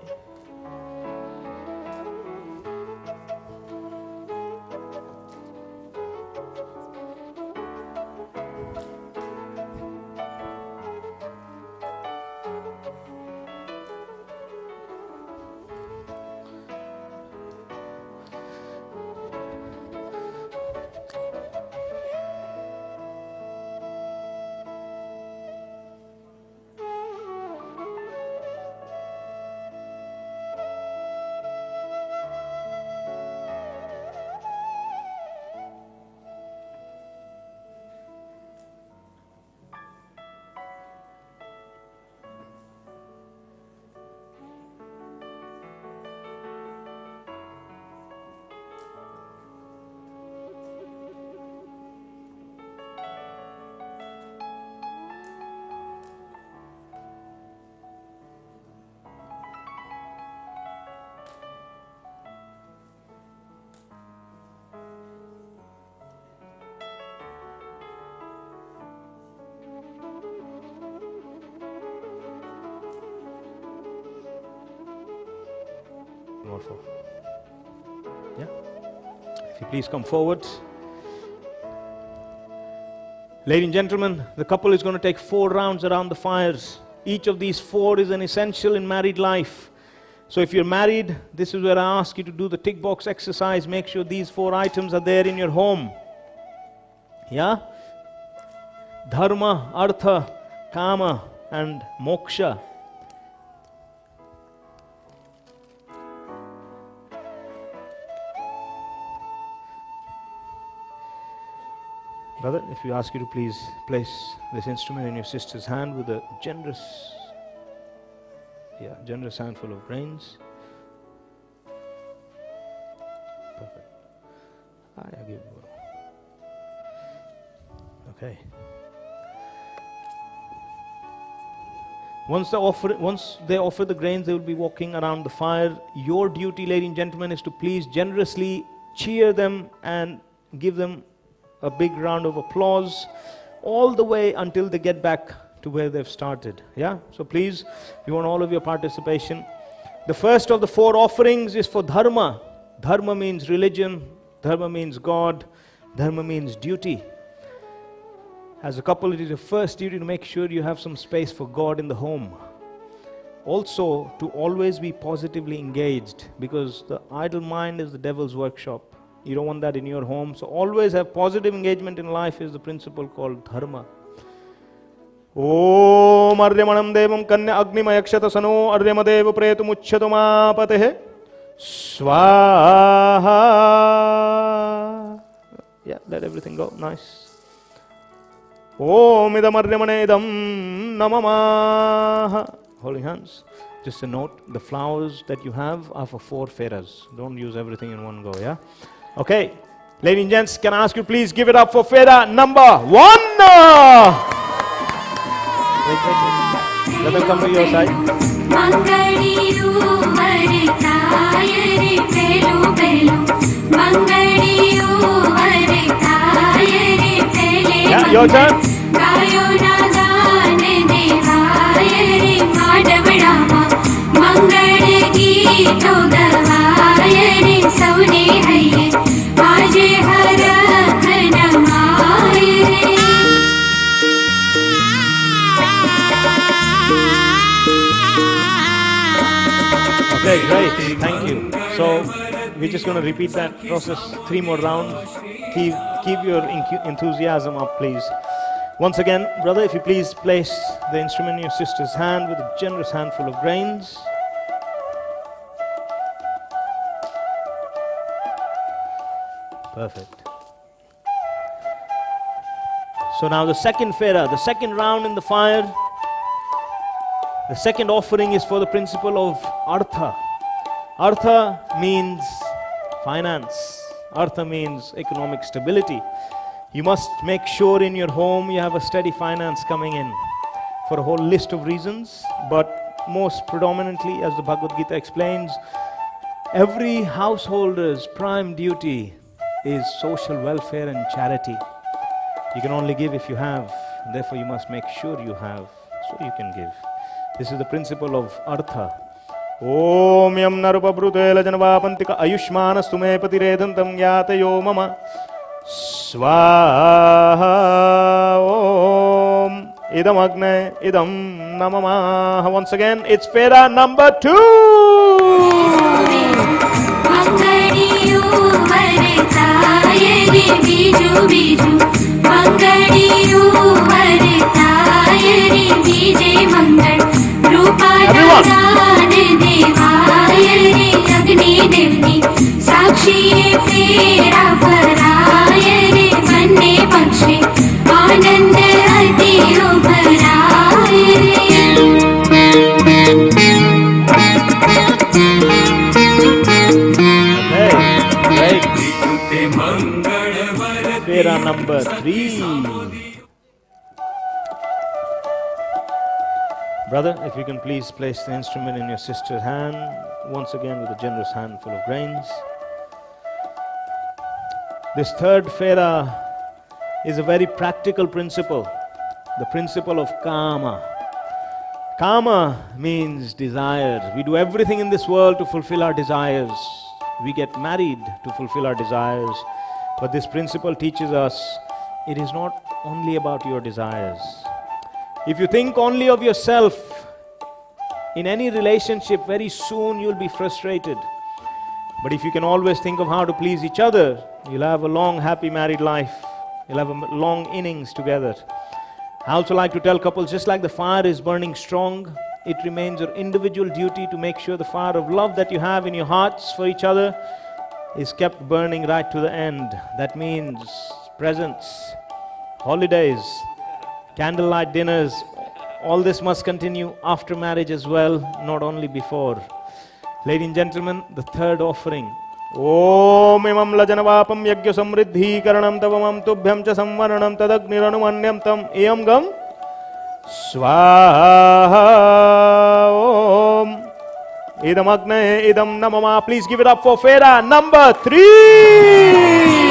more 4. Yeah? If you please come forward. Ladies and gentlemen, the couple is going to take 4 rounds around the fires. Each of these 4 is an essential in married life. So if you're married, this is where I ask you to do the tick box exercise. Make sure these 4 items are there in your home. Yeah? Dharma, Artha, Kama and Moksha. Brother, if we ask you to please place this instrument in your sister's hand with a generous handful of grains. Perfect. I give you. Okay. Once they offer the grains, they will be walking around the fire. Your duty, ladies and gentlemen, is to please generously cheer them and give them a big round of applause all the way until they get back to where they've started. Yeah? So please, we want all of your participation. The first of the 4 offerings is for dharma. Dharma means religion. Dharma means God. Dharma means duty. As a couple, it is your first duty to make sure you have some space for God in the home. Also, to always be positively engaged, because the idle mind is the devil's workshop. You don't want that in your home. So always have positive engagement in life is the principle called dharma. Om Aryamanam Devam Kanya Agnimayakshata Sano Aryamadeva Pretu Muchyatuma Swaha. Yeah, let everything go. Nice. Om Idam Aryamanedam Namamaha. Holding hands. Just a note, the flowers that you have are for 4 feras. Don't use everything in one go, yeah? Okay. Ladies and gents, can I ask you please give it up for fera number 1? Wait. Let them come to your side. Yeah, your turn. Okay, great. Thank you. So we're just going to repeat that process 3 more rounds. Keep your enthusiasm up, please. Once again, brother, if you please place the instrument in your sister's hand with a generous handful of grains. Perfect. So now the second fera, the second round in the fire. The second offering is for the principle of Artha. Artha means finance. Artha means economic stability. You must make sure in your home you have a steady finance coming in for a whole list of reasons, but most predominantly, as the Bhagavad Gita explains, every householder's prime duty is social welfare and charity. You can only give if you have, therefore you must make sure you have, so you can give. This is the principle of Artha. Om yam narupa brutela janavapantika ayushmana stume patiredhantam yatayo mama swaha om idam agne idam namamaha. Once again, it's fera number 2. Fera number 3. Brother, if you can please place the instrument in your sister's hand, once again with a generous handful of grains. This third fera is a very practical principle, the principle of Kama. Kama means desire. We do everything in this world to fulfill our desires. We get married to fulfill our desires. But this principle teaches us it is not only about your desires. If you think only of yourself in any relationship, very soon you'll be frustrated. But if you can always think of how to please each other, you'll have a long, happy married life. You'll have a long innings together. I also like to tell couples, just like the fire is burning strong, it remains your individual duty to make sure the fire of love that you have in your hearts for each other is kept burning right to the end. That means presents, holidays, candlelight dinners, all this must continue after marriage as well, not only before. Ladies and gentlemen, the third offering. Om imam lajanavapam yagya samriddhi karanam tavamam tubhyam cha samvaranam tadagniranumannyam tam iyam gam swaha om idam agne idam namama. Please give it up for Fera number 3.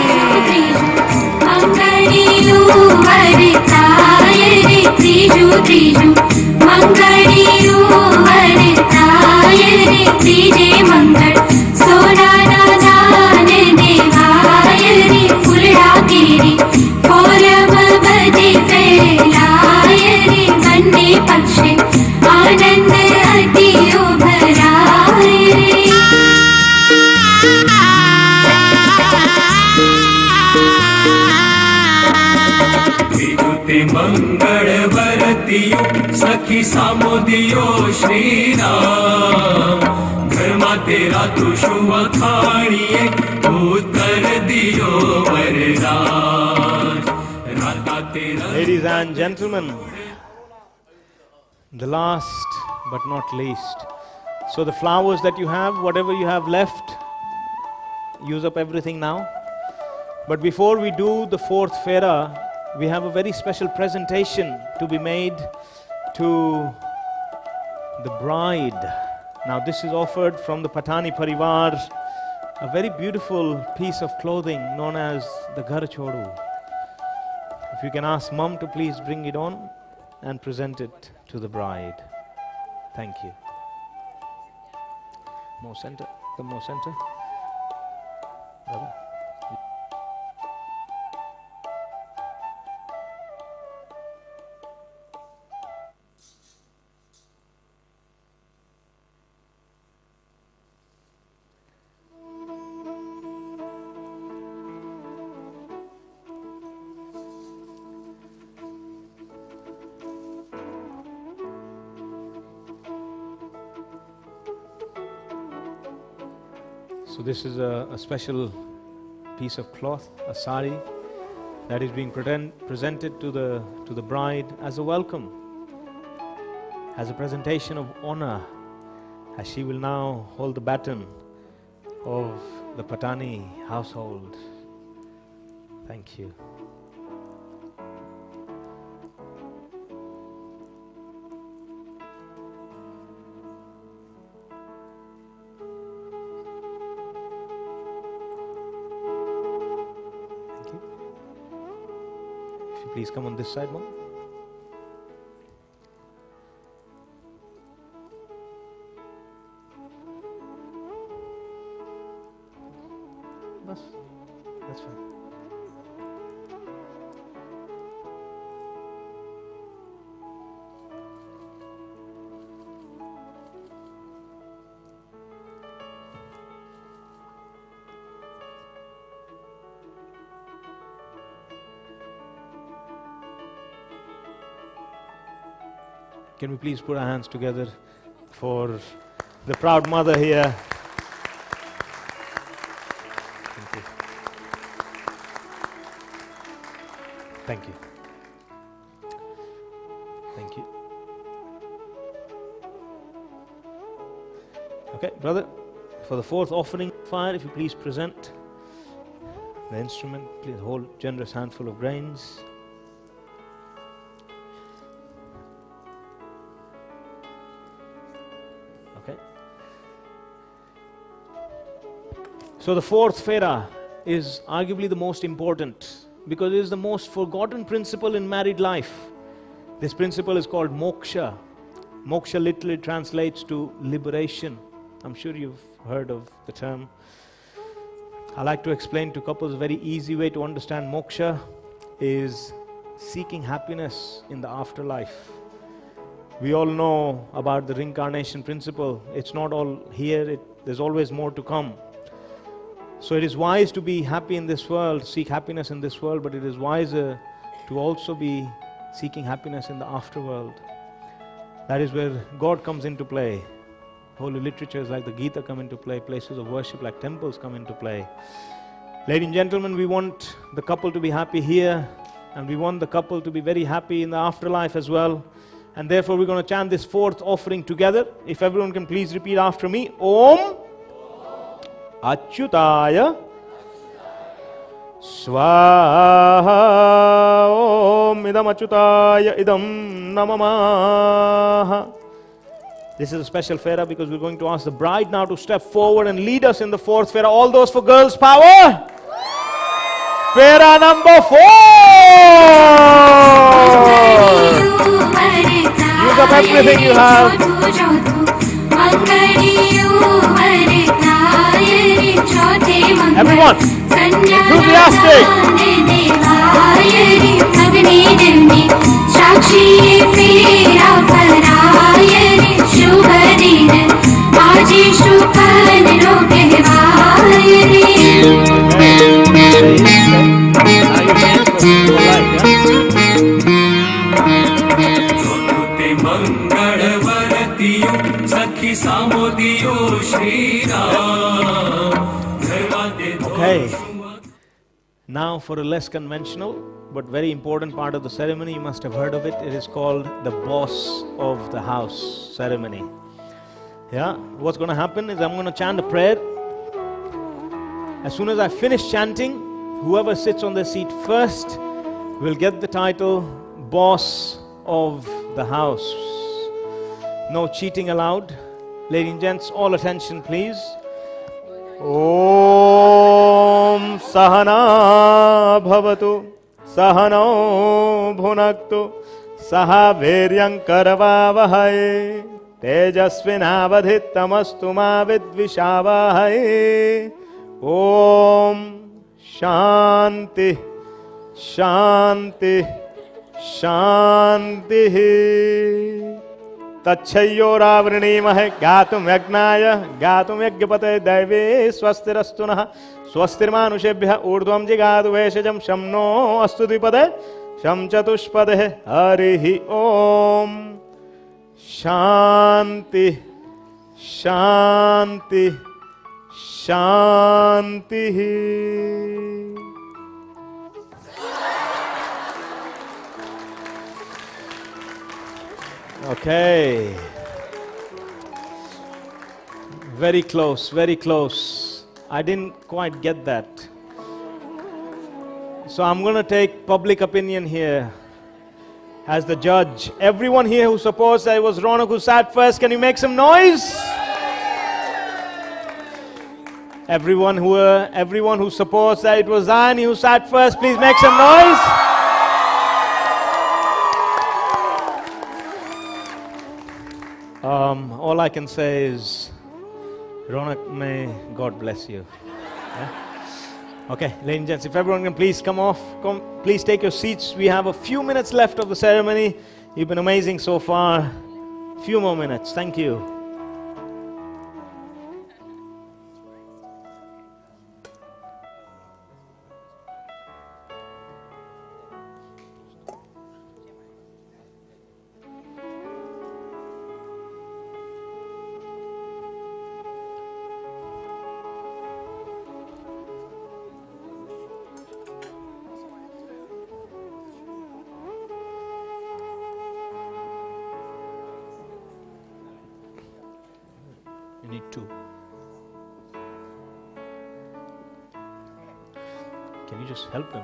मंगल वरतियो सखी सामोदियो श्री राम घर मा तेरा तू शुभ खाणिए उत्तर दियो वरदान राता तेरा. Ladies and gentlemen, the last but not least. So the flowers that you have, whatever you have left, use up everything now. But before we do the fourth Fera, we have a very special presentation to be made to the bride. Now this is offered from the Patani Parivar, a very beautiful piece of clothing known as the Ghar Chodu. If you can ask Mom to please bring it on and present it to the bride. Thank you. More center, come more center. Brother. So this is a special piece of cloth, a sari, that is being presented to the bride as a welcome, as a presentation of honor, as she will now hold the baton of the Patani household. Thank you. Please come on this side, Mom. That's fine. Can we please put our hands together for the proud mother here? Thank you. Thank you. Thank you. Okay, brother, for the fourth offering fire, if you please present the instrument, please hold a generous handful of grains. Okay. So the fourth Fera is arguably the most important because it is the most forgotten principle in married life. This principle is called moksha. Moksha literally translates to liberation. I'm sure you've heard of the term. I like to explain to couples a very easy way to understand moksha is seeking happiness in the afterlife. We all know about the reincarnation principle. It's not all here, there's always more to come. So it is wise to be happy in this world, seek happiness in this world, but it is wiser to also be seeking happiness in the afterworld. That is where God comes into play. Holy literatures like the Gita come into play, places of worship like temples come into play. Ladies and gentlemen, we want the couple to be happy here, and we want the couple to be very happy in the afterlife as well. And therefore we're going to chant this fourth offering together. If everyone can please repeat after me. Om Achyutaya Swaha. Om Idam Achyutaya Idam Namamaha. This is a special Fera because we're going to ask the bride now to step forward and lead us in the fourth Fera. All those for girls' power. Fera number 4. Use up everything you have. Everyone, enthusiastic. Okay, now for a less conventional but very important part of the ceremony. You must have heard of it. It is called the boss of the house ceremony. Yeah, what's going to happen is I'm going to chant a prayer. As soon as I finish chanting, whoever sits on the seat first will get the title boss of the house. No cheating allowed. Ladies and gents, all attention please. Om Sahana Bhavatu Sahano Bhunaktu Saha Veryam Karavavahai Tejasvinavadhitamastu ma vidvishavahai. Om Shanti Shanti Shanti. तच्छयोरावृणीमहे गातुं यज्ञाय गातुं यज्ञपते दैवे स्वस्तिरस्तु नः स्वस्तिर्मानुषेभ्यः ऊर्ध्वं जिगातु भेषजं शं no अस्तु द्विपदे शं चतुष्पदे. हरिः ओम. शांति शांति शांति. Okay. Very close, very close. I didn't quite get that. So I'm going to take public opinion here as the judge. Everyone here who supports that it was Ronak who sat first, can you make some noise? Everyone who supports that it was Zayani who sat first, please make some noise. All I can say is, Ronak, may God bless you. Yeah? Okay, ladies and gents, if everyone can please come, please take your seats. We have a few minutes left of the ceremony. You've been amazing so far. Few more minutes. Thank you. You need two. Can you just help them?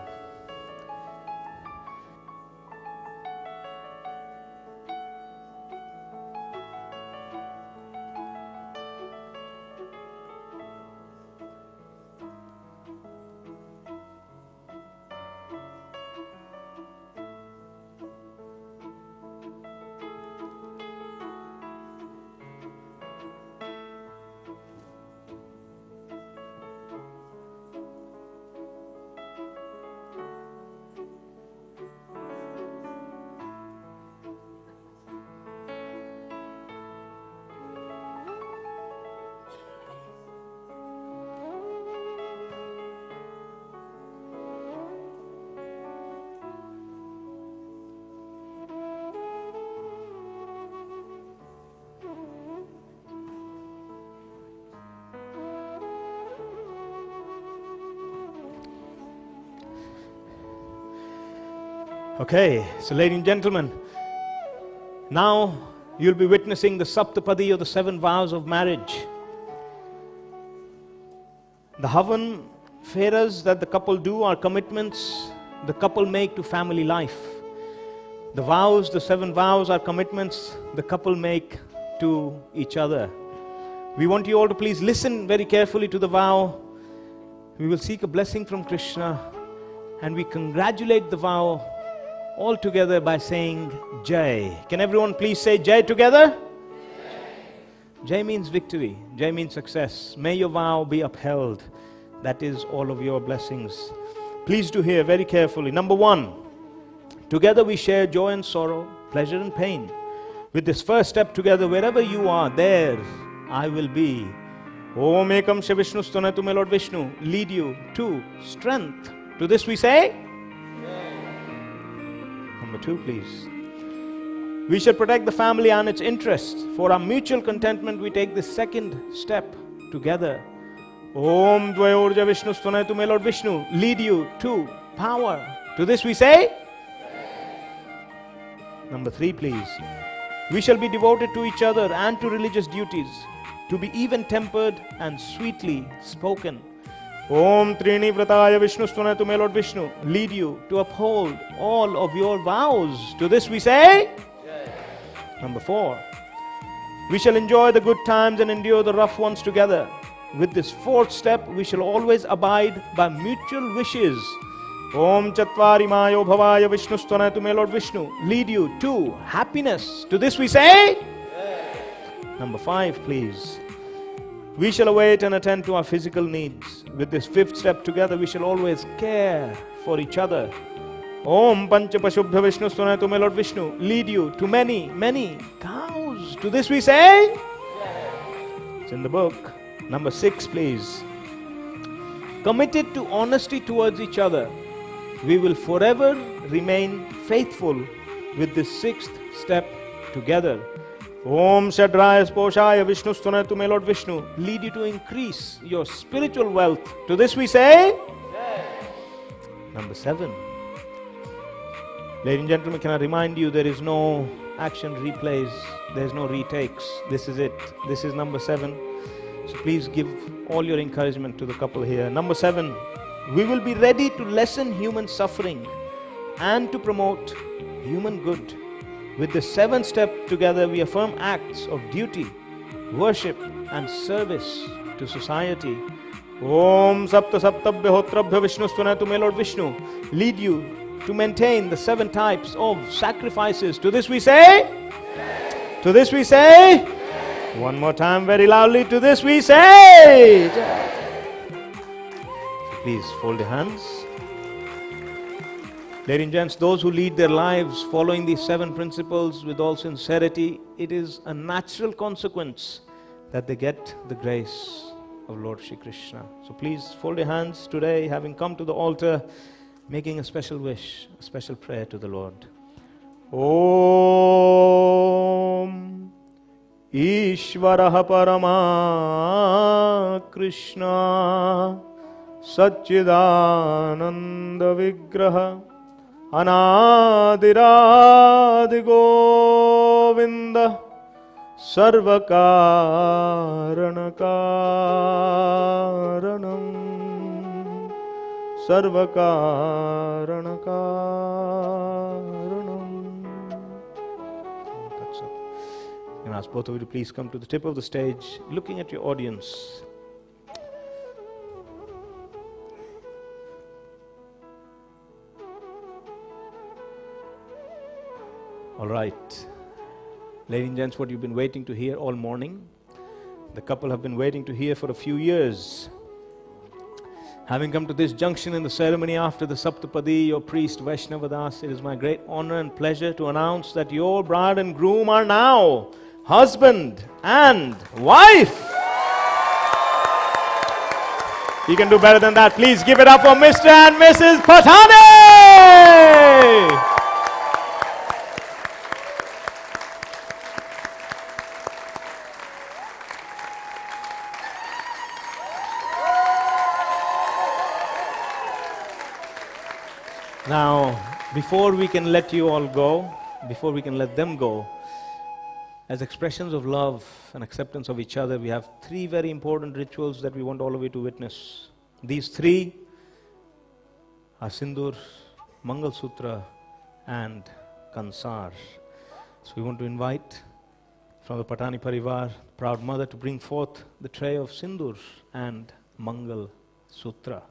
Okay, so ladies and gentlemen, now you'll be witnessing the Saptapadi or the 7 vows of marriage. The Havan Feras that the couple do are commitments the couple make to family life. The vows, the 7 vows, are commitments the couple make to each other. We want you all to please listen very carefully to the vow. We will seek a blessing from Krishna and we congratulate the vow all together by saying Jai. Can everyone please say Jai together? Jai means victory. Jai means success. May your vow be upheld. That is all of your blessings. Please do hear very carefully. Number 1, together we share joy and sorrow, pleasure and pain. With this first step together, wherever you are, there I will be. Om Ekam Shri Vishnu Stunatu, may Lord Vishnu lead you to strength. To this we say? Number 2, please. We shall protect the family and its interests. For our mutual contentment, we take this second step together. Om Dvayorja Vishnu Stunatu, may Lord Vishnu lead you to power. To this we say? Number 3, please. We shall be devoted to each other and to religious duties, to be even-tempered and sweetly spoken. Om Trini Vrataya Vishnu Stunatu, may Lord Vishnu lead you to uphold all of your vows. To this we say? Number 4. We shall enjoy the good times and endure the rough ones together. With this 4th step, we shall always abide by mutual wishes. Om Chatvari Mayo Bhavaya Vishnu Stunatu, may Lord Vishnu lead you to happiness. To this we say? Number 5, please. We shall await and attend to our physical needs. With this 5th step together, we shall always care for each other. Om Panchapashubhya Vishnu Stunatu, may Lord Vishnu lead you to many, many cows. To this we say? It's in the book. Number 6, please. Committed to honesty towards each other, we will forever remain faithful with this 6th step together. Om Shadraya Sposhaya Vishnu Stunatu, may Lord Vishnu lead you to increase your spiritual wealth. To this we say? Number 7. Ladies and gentlemen, can I remind you, there is no action replays, there is no retakes. This is it. This is number 7. So please give all your encouragement to the couple here. Number 7. We will be ready to lessen human suffering and to promote human good. With the 7th step together, we affirm acts of duty, worship and service to society. Om Sapta Saptabhya Hotrabhya Vishnu Stunatu, may Lord Vishnu lead you to maintain the 7 types of sacrifices. To this we say? To this we say? One more time very loudly. To this we say? Please fold your hands. Ladies and gents, those who lead their lives following these 7 principles with all sincerity, it is a natural consequence that they get the grace of Lord Shree Krishna. So please fold your hands today, having come to the altar, making a special wish, a special prayer to the Lord. Om Ishvaraha Parama Krishna Satchidananda Vigraha Anadiradi Govinda Sarvakaranakaranam Sarvakaranakaranam. That's up. I'm going to ask both of you to please come to the tip of the stage, looking at your audience. All right. Ladies and gents, what you've been waiting to hear all morning, the couple have been waiting to hear for a few years. Having come to this junction in the ceremony after the Saptapadi, your priest Vaishnava Das, it is my great honor and pleasure to announce that your bride and groom are now husband and wife. You can do better than that. Please give it up for Mr. and Mrs. Patane. Now, Before we can let you all go, before we can let them go, as expressions of love and acceptance of each other, we have three very important rituals that we want all of you to witness. These three are Sindur, Mangal Sutra, and Kansar. So we want to invite from the Patani Parivar, proud mother, to bring forth the tray of Sindur and Mangal Sutra.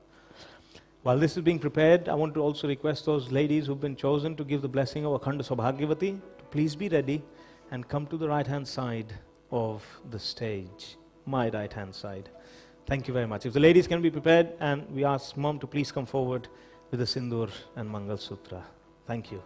While this is being prepared, I want to also request those ladies who've been chosen to give the blessing of Akhanda Saubhagyavati to please be ready and come to the right-hand side of the stage, my right-hand side. Thank you very much. If the ladies can be prepared, and we ask Mom to please come forward with the Sindur and Mangal Sutra. Thank you.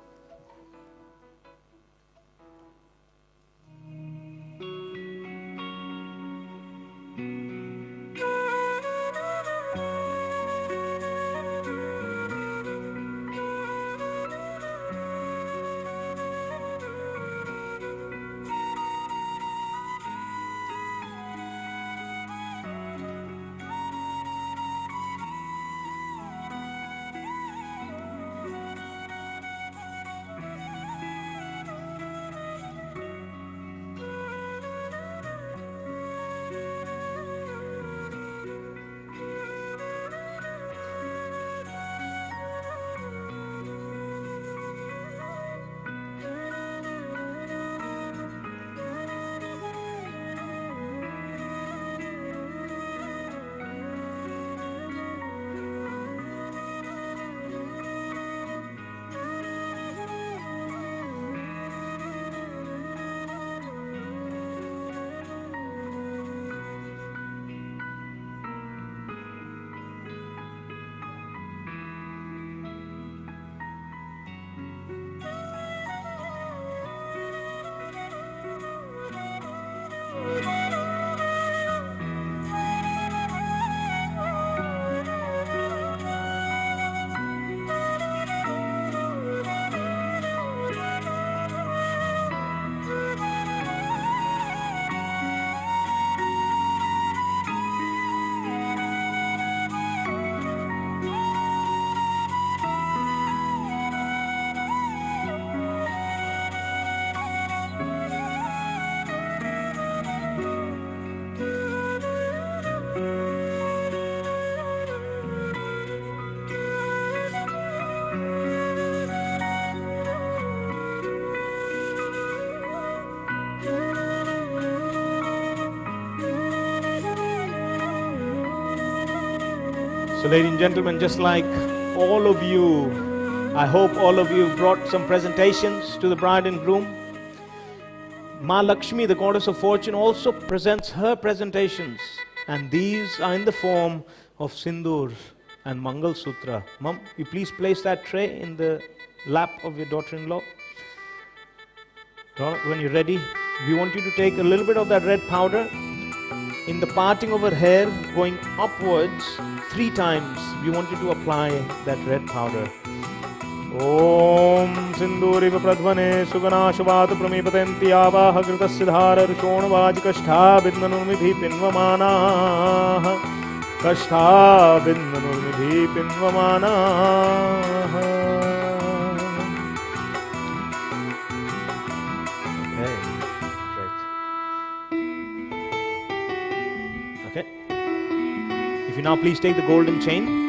So ladies and gentlemen, just like all of you, I hope all of you brought some presentations to the bride and groom. Ma Lakshmi, the goddess of fortune, also presents her presentations, and these are in the form of Sindur and Mangal Sutra. Mom, you please place that tray in the lap of your daughter-in-law. Ronak, when you're ready, we want you to take a little bit of that red powder in the parting of her hair, going upwards 3 times. We want you to apply that red powder. Om Sinduriva Pradvane Sugana Shuvat Pramipatenti Avaha Kritasya Dhara Rishon Vajikashtha Vidnanurmidhi Pinvamana Kashtha Vidnanurmidhi Pinvamana. Okay, if you now please take the golden chain.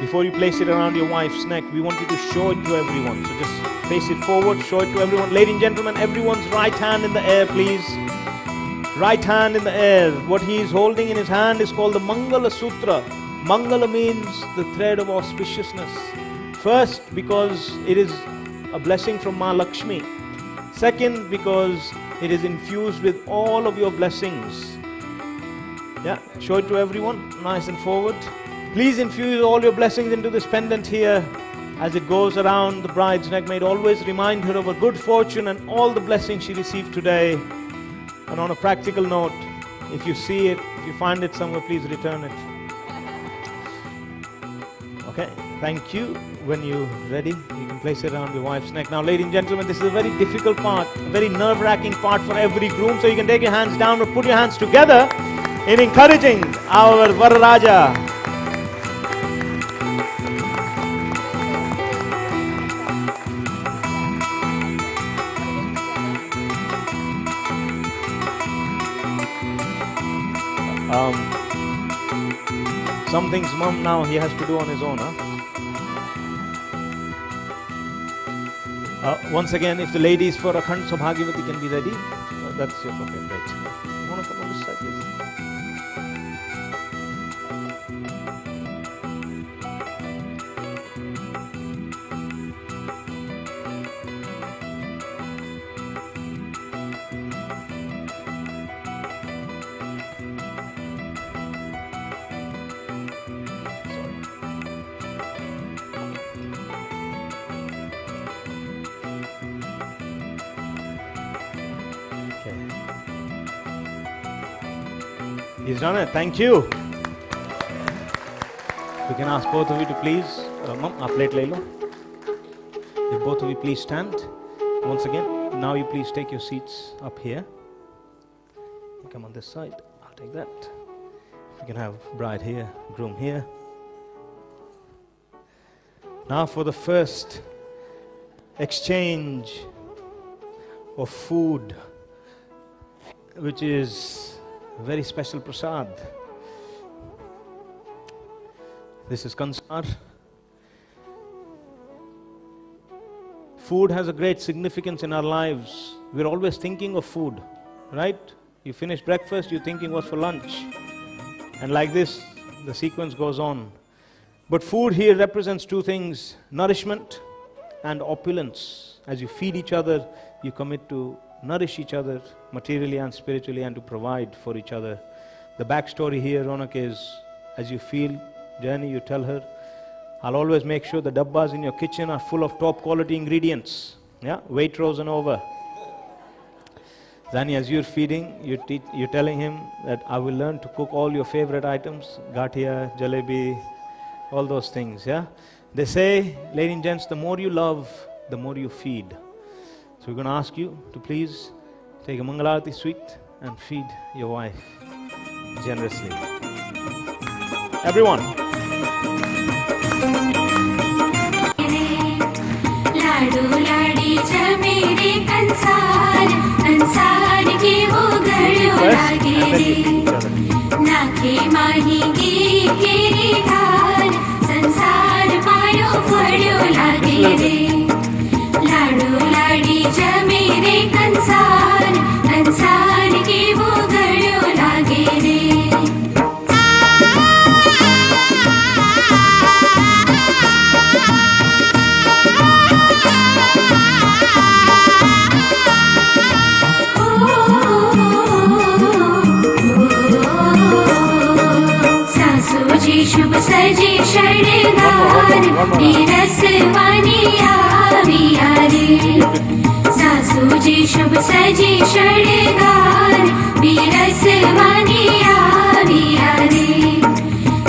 Before you place it around your wife's neck, we want you to show it to everyone. So just face it forward, show it to everyone. Ladies and gentlemen, everyone's right hand in the air, please. Right hand in the air. What he is holding in his hand is called the Mangala Sutra. Mangala means the thread of auspiciousness. First, because it is a blessing from Ma Lakshmi. Second, because it is infused with all of your blessings. Yeah, show it to everyone, nice and forward. Please infuse all your blessings into this pendant here as it goes around the bride's neck. May it always remind her of her good fortune and all the blessings she received today. And on a practical note, if you see it, if you find it somewhere, please return it. Okay, thank you. When you're ready, you can place it around your wife's neck. Now, ladies and gentlemen, this is a very difficult part, a very nerve-wracking part for every groom. So you can take your hands down or put your hands together in encouraging our Vararaja. Some things mom now he has to do on his own, huh? Once again, if the ladies for Akhand Saubhagyavati can be ready. That's your okay, great. You want to come on this side, please? He's done it. Thank you. We can ask both of you to please, Mom, our plate le lo. If both of you please stand. Once again, now you please take your seats up here. You come on this side. I'll take that. We can have bride here, groom here. Now for the first exchange of food, which is very special prasad. This is Kansar. Food has a great significance in our lives. We're always thinking of food, right? You finish breakfast, you're thinking what's for lunch. And like this, the sequence goes on. But food here represents two things, nourishment and opulence. As you feed each other, you commit to nourish each other materially and spiritually and to provide for each other. The backstory here, Ronak, is as you feel Zayani, you tell her, I'll always make sure the dabbas in your kitchen are full of top quality ingredients. Yeah, Waitrose and over. Zayani, as you're feeding, you're telling him that I will learn to cook all your favorite items, gatia, jalebi, all those things. Yeah, they say, ladies and gents, the more you love, the more you feed. So we're going to ask you to please take a Mangalarati sweet and feed your wife generously. Everyone. लाडू लाड़ी जमेरे कंसार कंसार के वो गड़ो लागे रे नाके माहीगे केरी धार संसार मायो फड़ो लागे रे लाडू लाड़ी जमेरे कंसार कंसार के वो गड़ो लागे रे शुभ सजे शृंगार रस वानी आविया रे सासू जी शुभ सजे शृंगार रस वानी आविया रे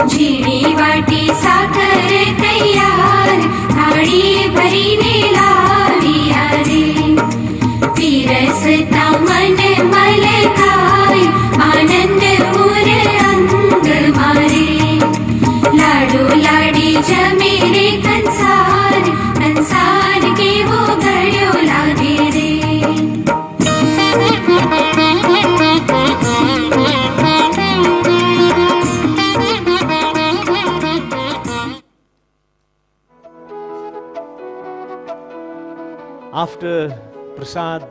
झीणी वाटी साकर तैयार थाड़ी भरी ने लाविया रे पीरसता मन मल खाय आनंद उर अंग मारे लाडू लाड़ी जमेरे कंसार कंसार के वो गड़ो लागे रे After prasad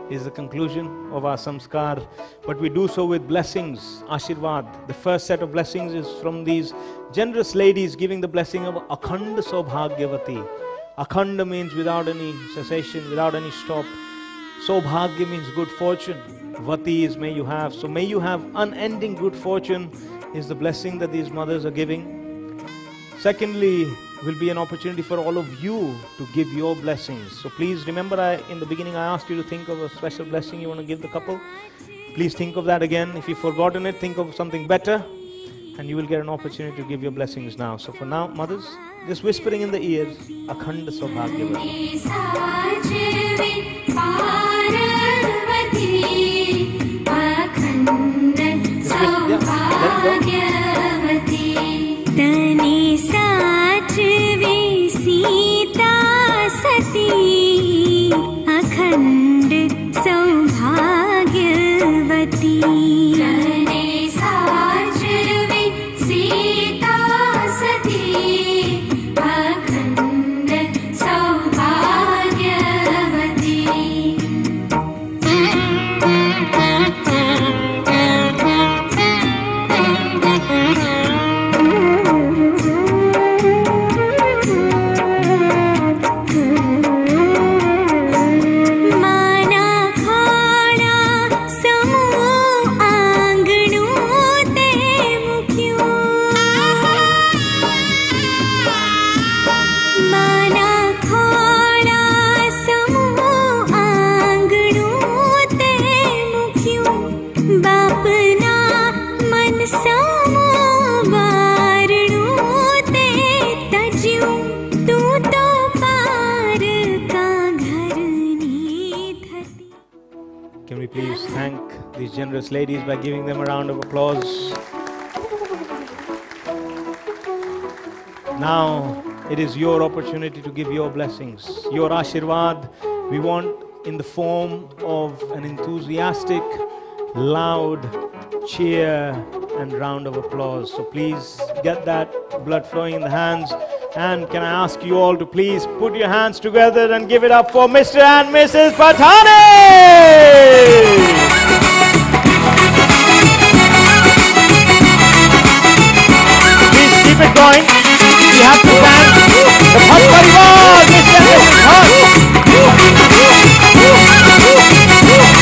is the conclusion of our samskar, but we do so with blessings, Ashirvad. The first set of blessings is from these generous ladies giving the blessing of Akhand Saubhagyavati. Akhand means without any cessation, without any stop. Saubhagya means good fortune. Vati is may you have. So may you have unending good fortune is the blessing that these mothers are giving. Secondly, will be an opportunity for all of you to give your blessings. So please remember, in the beginning I asked you to think of a special blessing you want to give the couple. Please think of that again. If you've forgotten it, think of something better and you will get an opportunity to give your blessings now. So for now, mothers, just whispering in the ears, Akhand Saubhagyavati. तने साचवे सीता सती अखंड सौभाग्यवती तने Can we please thank these generous ladies by giving them a round of applause? Now it is your opportunity to give your blessings, your Ashirwad. We want in the form of an enthusiastic, loud cheer and round of applause. So please get that blood flowing in the hands. And can I ask you all to please put your hands together and give it up for Mr. and Mrs. Patani! Please keep it going. We have to thank the Bhat Parivar, Mr. and Mrs. Bhat.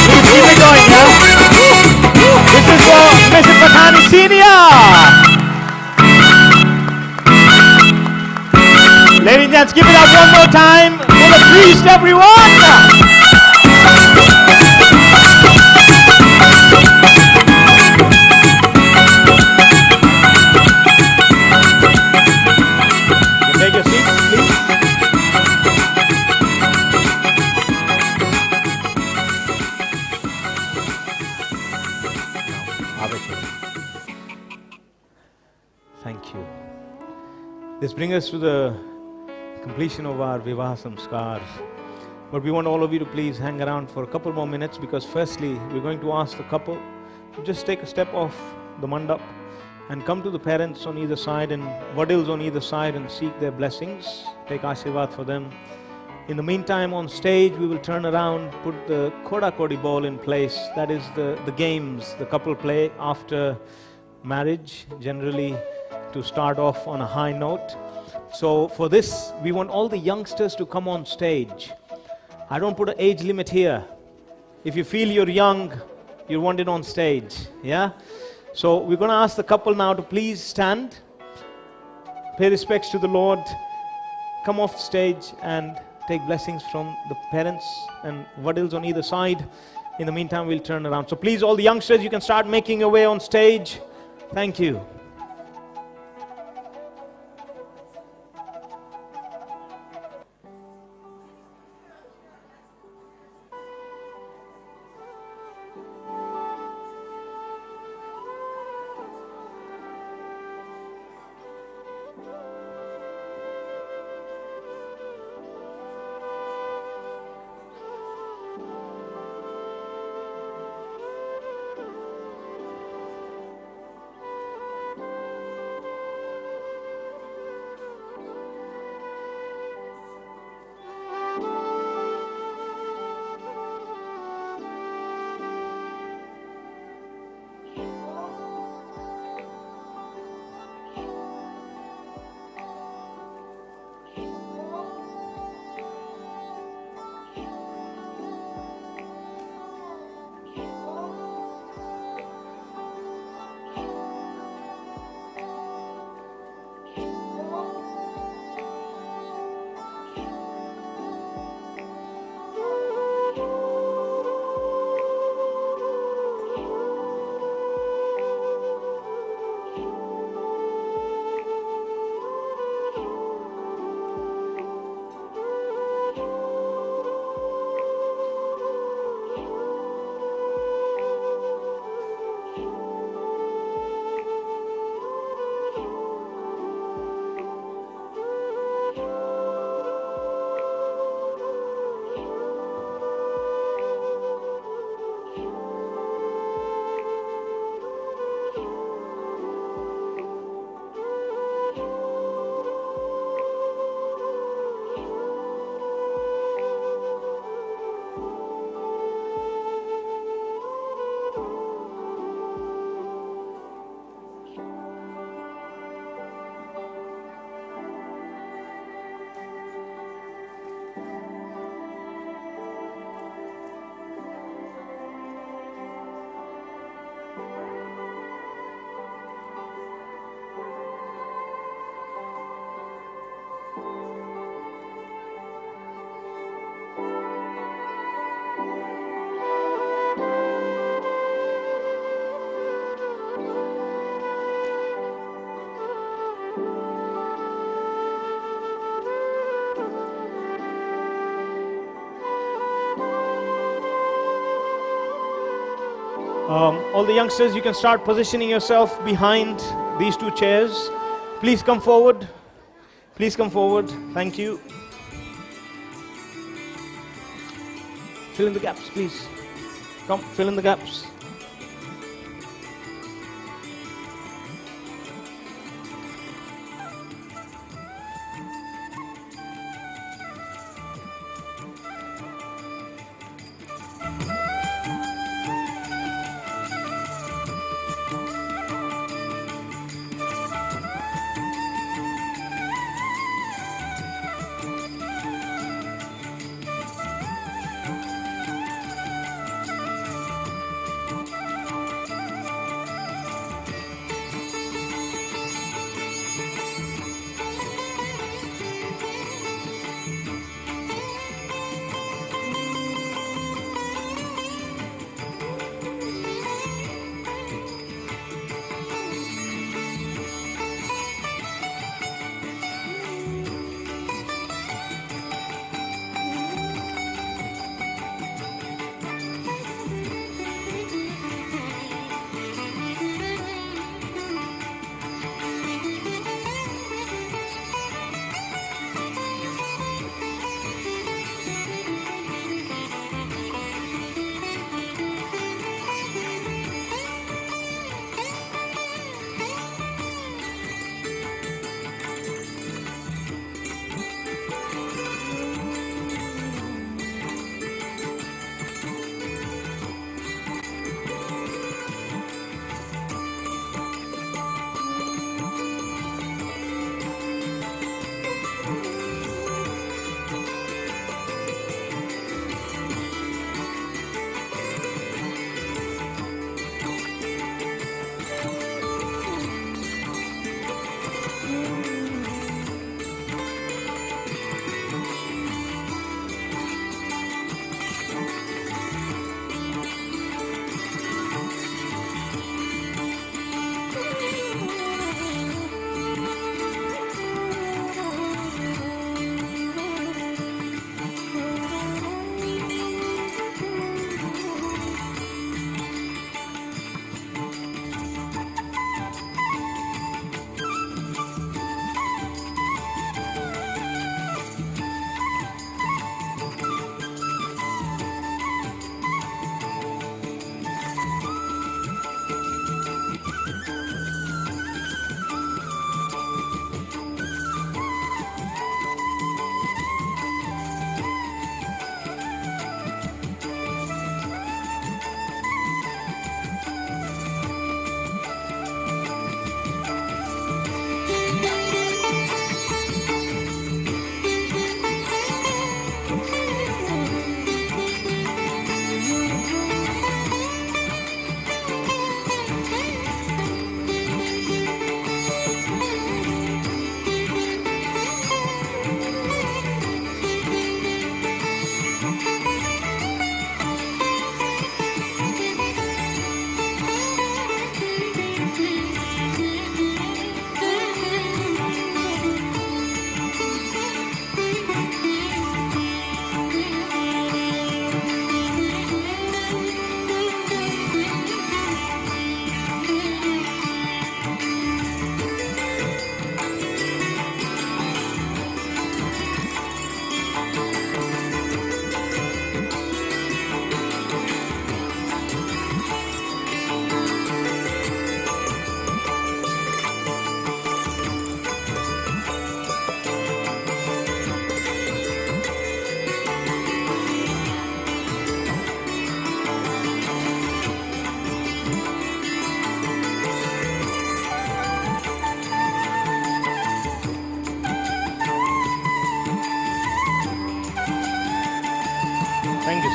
Please keep it going, yeah? This is for Mrs. Patani Senior. Ladies and gents, give it up one more time for the priest, everyone! You can take your seats, please. Thank you. This brings us to the completion of our Vivaha Samskar. But we want all of you to please hang around for a couple more minutes, because firstly, we're going to ask the couple to just take a step off the mandap and come to the parents on either side and vadils on either side and seek their blessings, take Ashirwad for them. In the meantime, on stage, we will turn around, put the Koda Kodi ball in place. That is the games the couple play after marriage, generally to start off on a high note. So for this, we want all the youngsters to come on stage. I don't put an age limit here. If you feel you're young, you're wanted on stage, yeah? So we're going to ask the couple now to please stand, pay respects to the Lord, come off the stage and take blessings from the parents and vadils on either side. In the meantime, we'll turn around. So please, all the youngsters, you can start making your way on stage. Thank you. All the youngsters, you can start positioning yourself behind these two chairs. Please come forward. Please come forward. Thank you. Fill in the gaps, please. Come, fill in the gaps.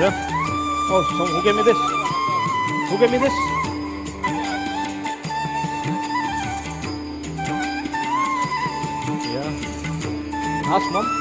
Sir? Oh, so who gave me this? Who gave me this? Yeah. Ask mom.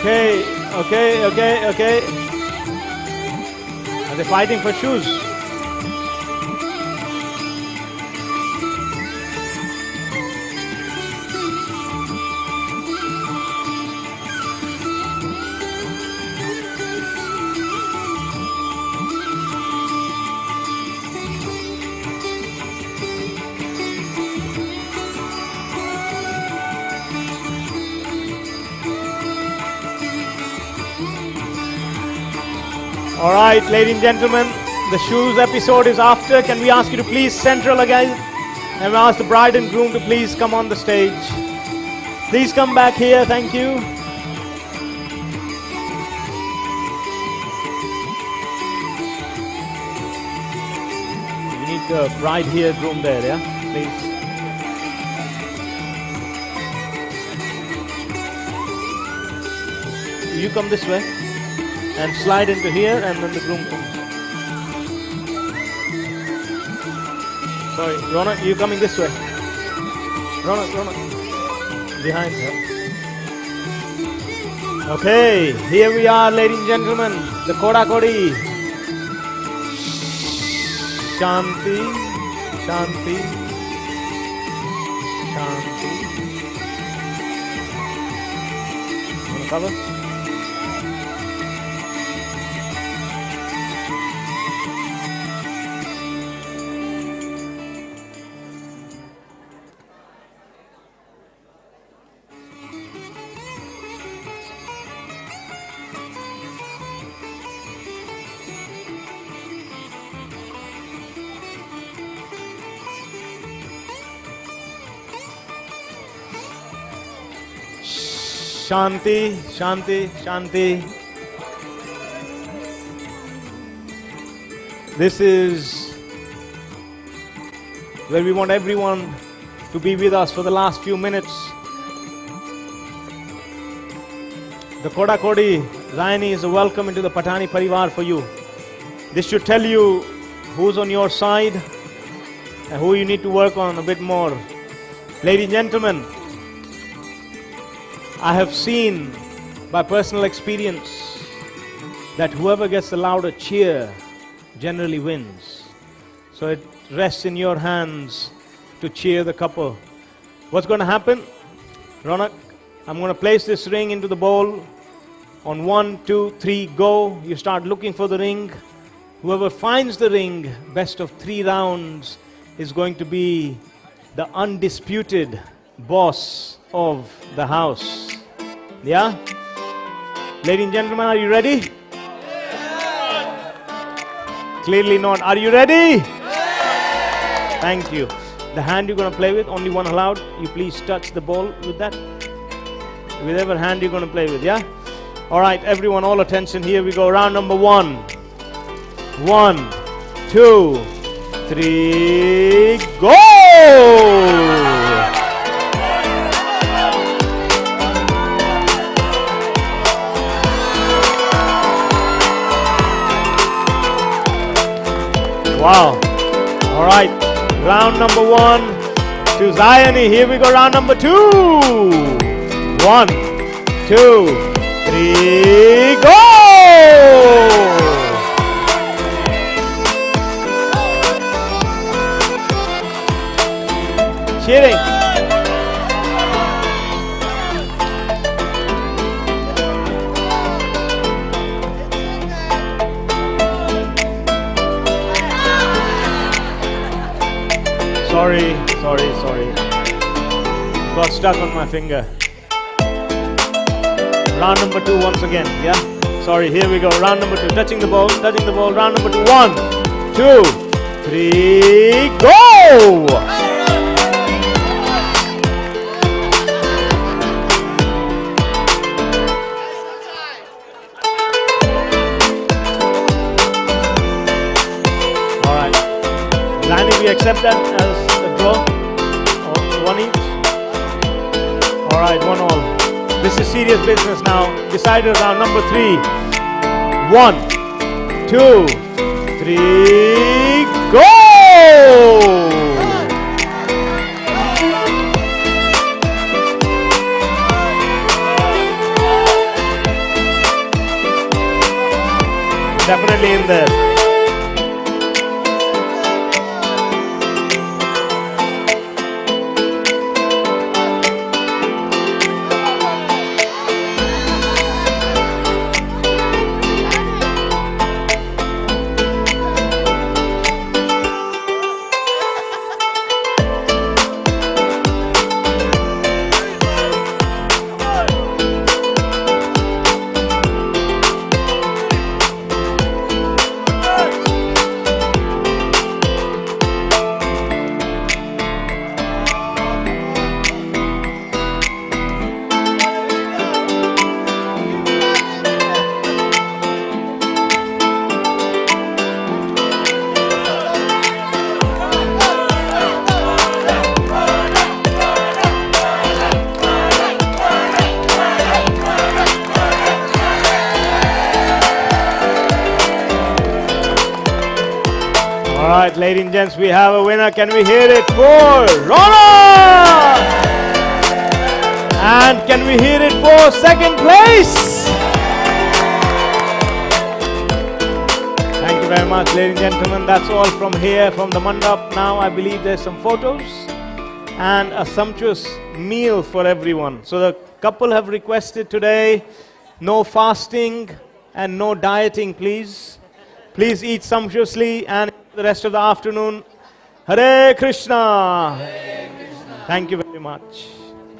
Okay. Are they fighting for shoes? All right, ladies and gentlemen, the shoes episode is after. Can we ask you to please central again? And we ask the bride and groom to please come on the stage. Please come back here, thank you. We need the bride here, groom there, yeah? Please. You come this way and slide into here, and then the groom comes. Sorry, Ronak, you coming this way. Ronak. Behind her. Okay, here we are, ladies and gentlemen. The Koda Kodi. Shanti. Wanna cover? Shanti. This is where we want everyone to be with us for the last few minutes. The Koda Kodi, Zayani, is a welcome into the Patani Parivar for you. This should tell you who's on your side and who you need to work on a bit more. Ladies and gentlemen, I have seen by personal experience that whoever gets the louder cheer generally wins. So it rests in your hands to cheer the couple. What's going to happen? Ronak, I'm going to place this ring into the bowl. On 1, 2, 3, go. You start looking for the ring. Whoever finds the ring, best of 3 rounds, is going to be the undisputed boss of the house. Yeah? Ladies and gentlemen, are you ready? Clearly not. Are you ready? Thank you. The hand you're going to play with, only one allowed. You please touch the ball with that. With whatever hand you're going to play with, yeah? Alright, everyone, all attention. Here we go. Round number 1. 1, 2, 3, go! Wow. All right. Round number 1 to Zayani. Here we go. Round number 2. 1, 2, 3, go! Cheering. Sorry. Got stuck on my finger. Round number 2 once again, yeah? Sorry, here we go. Round number 2. Touching the ball. Round number 2. 1, 2, 3, go! Alright. Zayani, we accept that as a draw? Or 1 each? Alright, 1 all. This is serious business now. Decided round number 3. 1, 2, 3, go! definitely in there. Alright, ladies and gents, we have a winner. Can we hear it for Ronak? And can we hear it for second place? Thank you very much, ladies and gentlemen. That's all from here, from the mandap. Now I believe there's some photos and a sumptuous meal for everyone. So the couple have requested today, no fasting and no dieting, please. Please eat sumptuously and the rest of the afternoon. Hare Krishna. Hare Krishna. Thank you very much.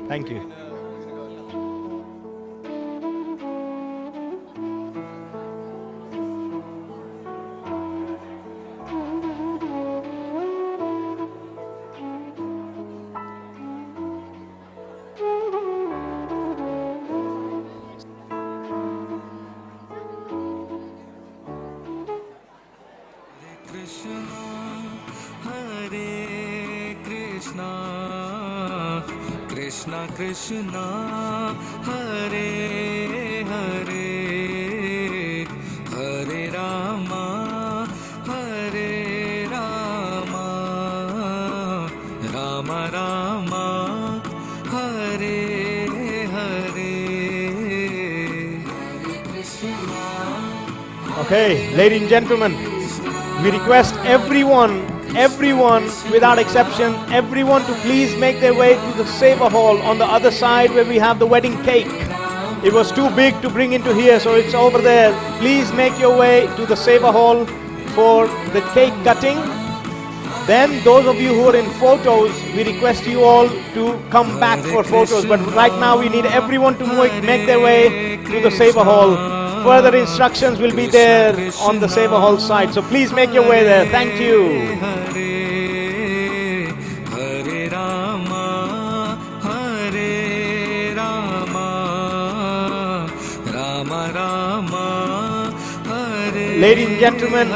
Thank you. Krishna Krishna Hare Hare Hare Rama Hare Rama Rama Rama Hare Hare Okay, ladies and gentlemen, we request everyone without exception, everyone to please make their way to the Seva Hall on the other side where we have the wedding cake. It was too big to bring into here, so it's over there. Please make your way to the Seva Hall for the cake cutting. Then those of you who are in photos, we request you all to come back for photos. But right now we need everyone to make their way to the Seva Hall. Further instructions will be there on the Seva Hall side. So please make your way there. Thank you. Hare Rama Hare Rama Rama Rama Hare. Ladies and gentlemen,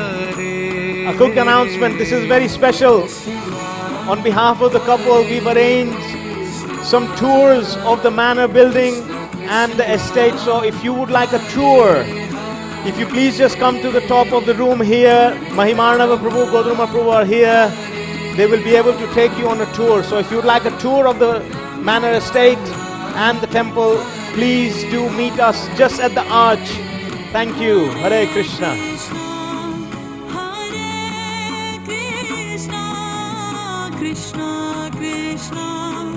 a quick announcement. This is very special. On behalf of the couple, we've arranged some tours of the manor building and the estate. So if you would like a tour, if you please just come to the top of the room here. Mahimarnava Prabhu, Godruma Prabhu are here. They will be able to take you on a tour. So if you would like a tour of the manor estate and the temple, please do meet us just at the arch. Thank you. Hare Krishna. Hare Krishna, Krishna Krishna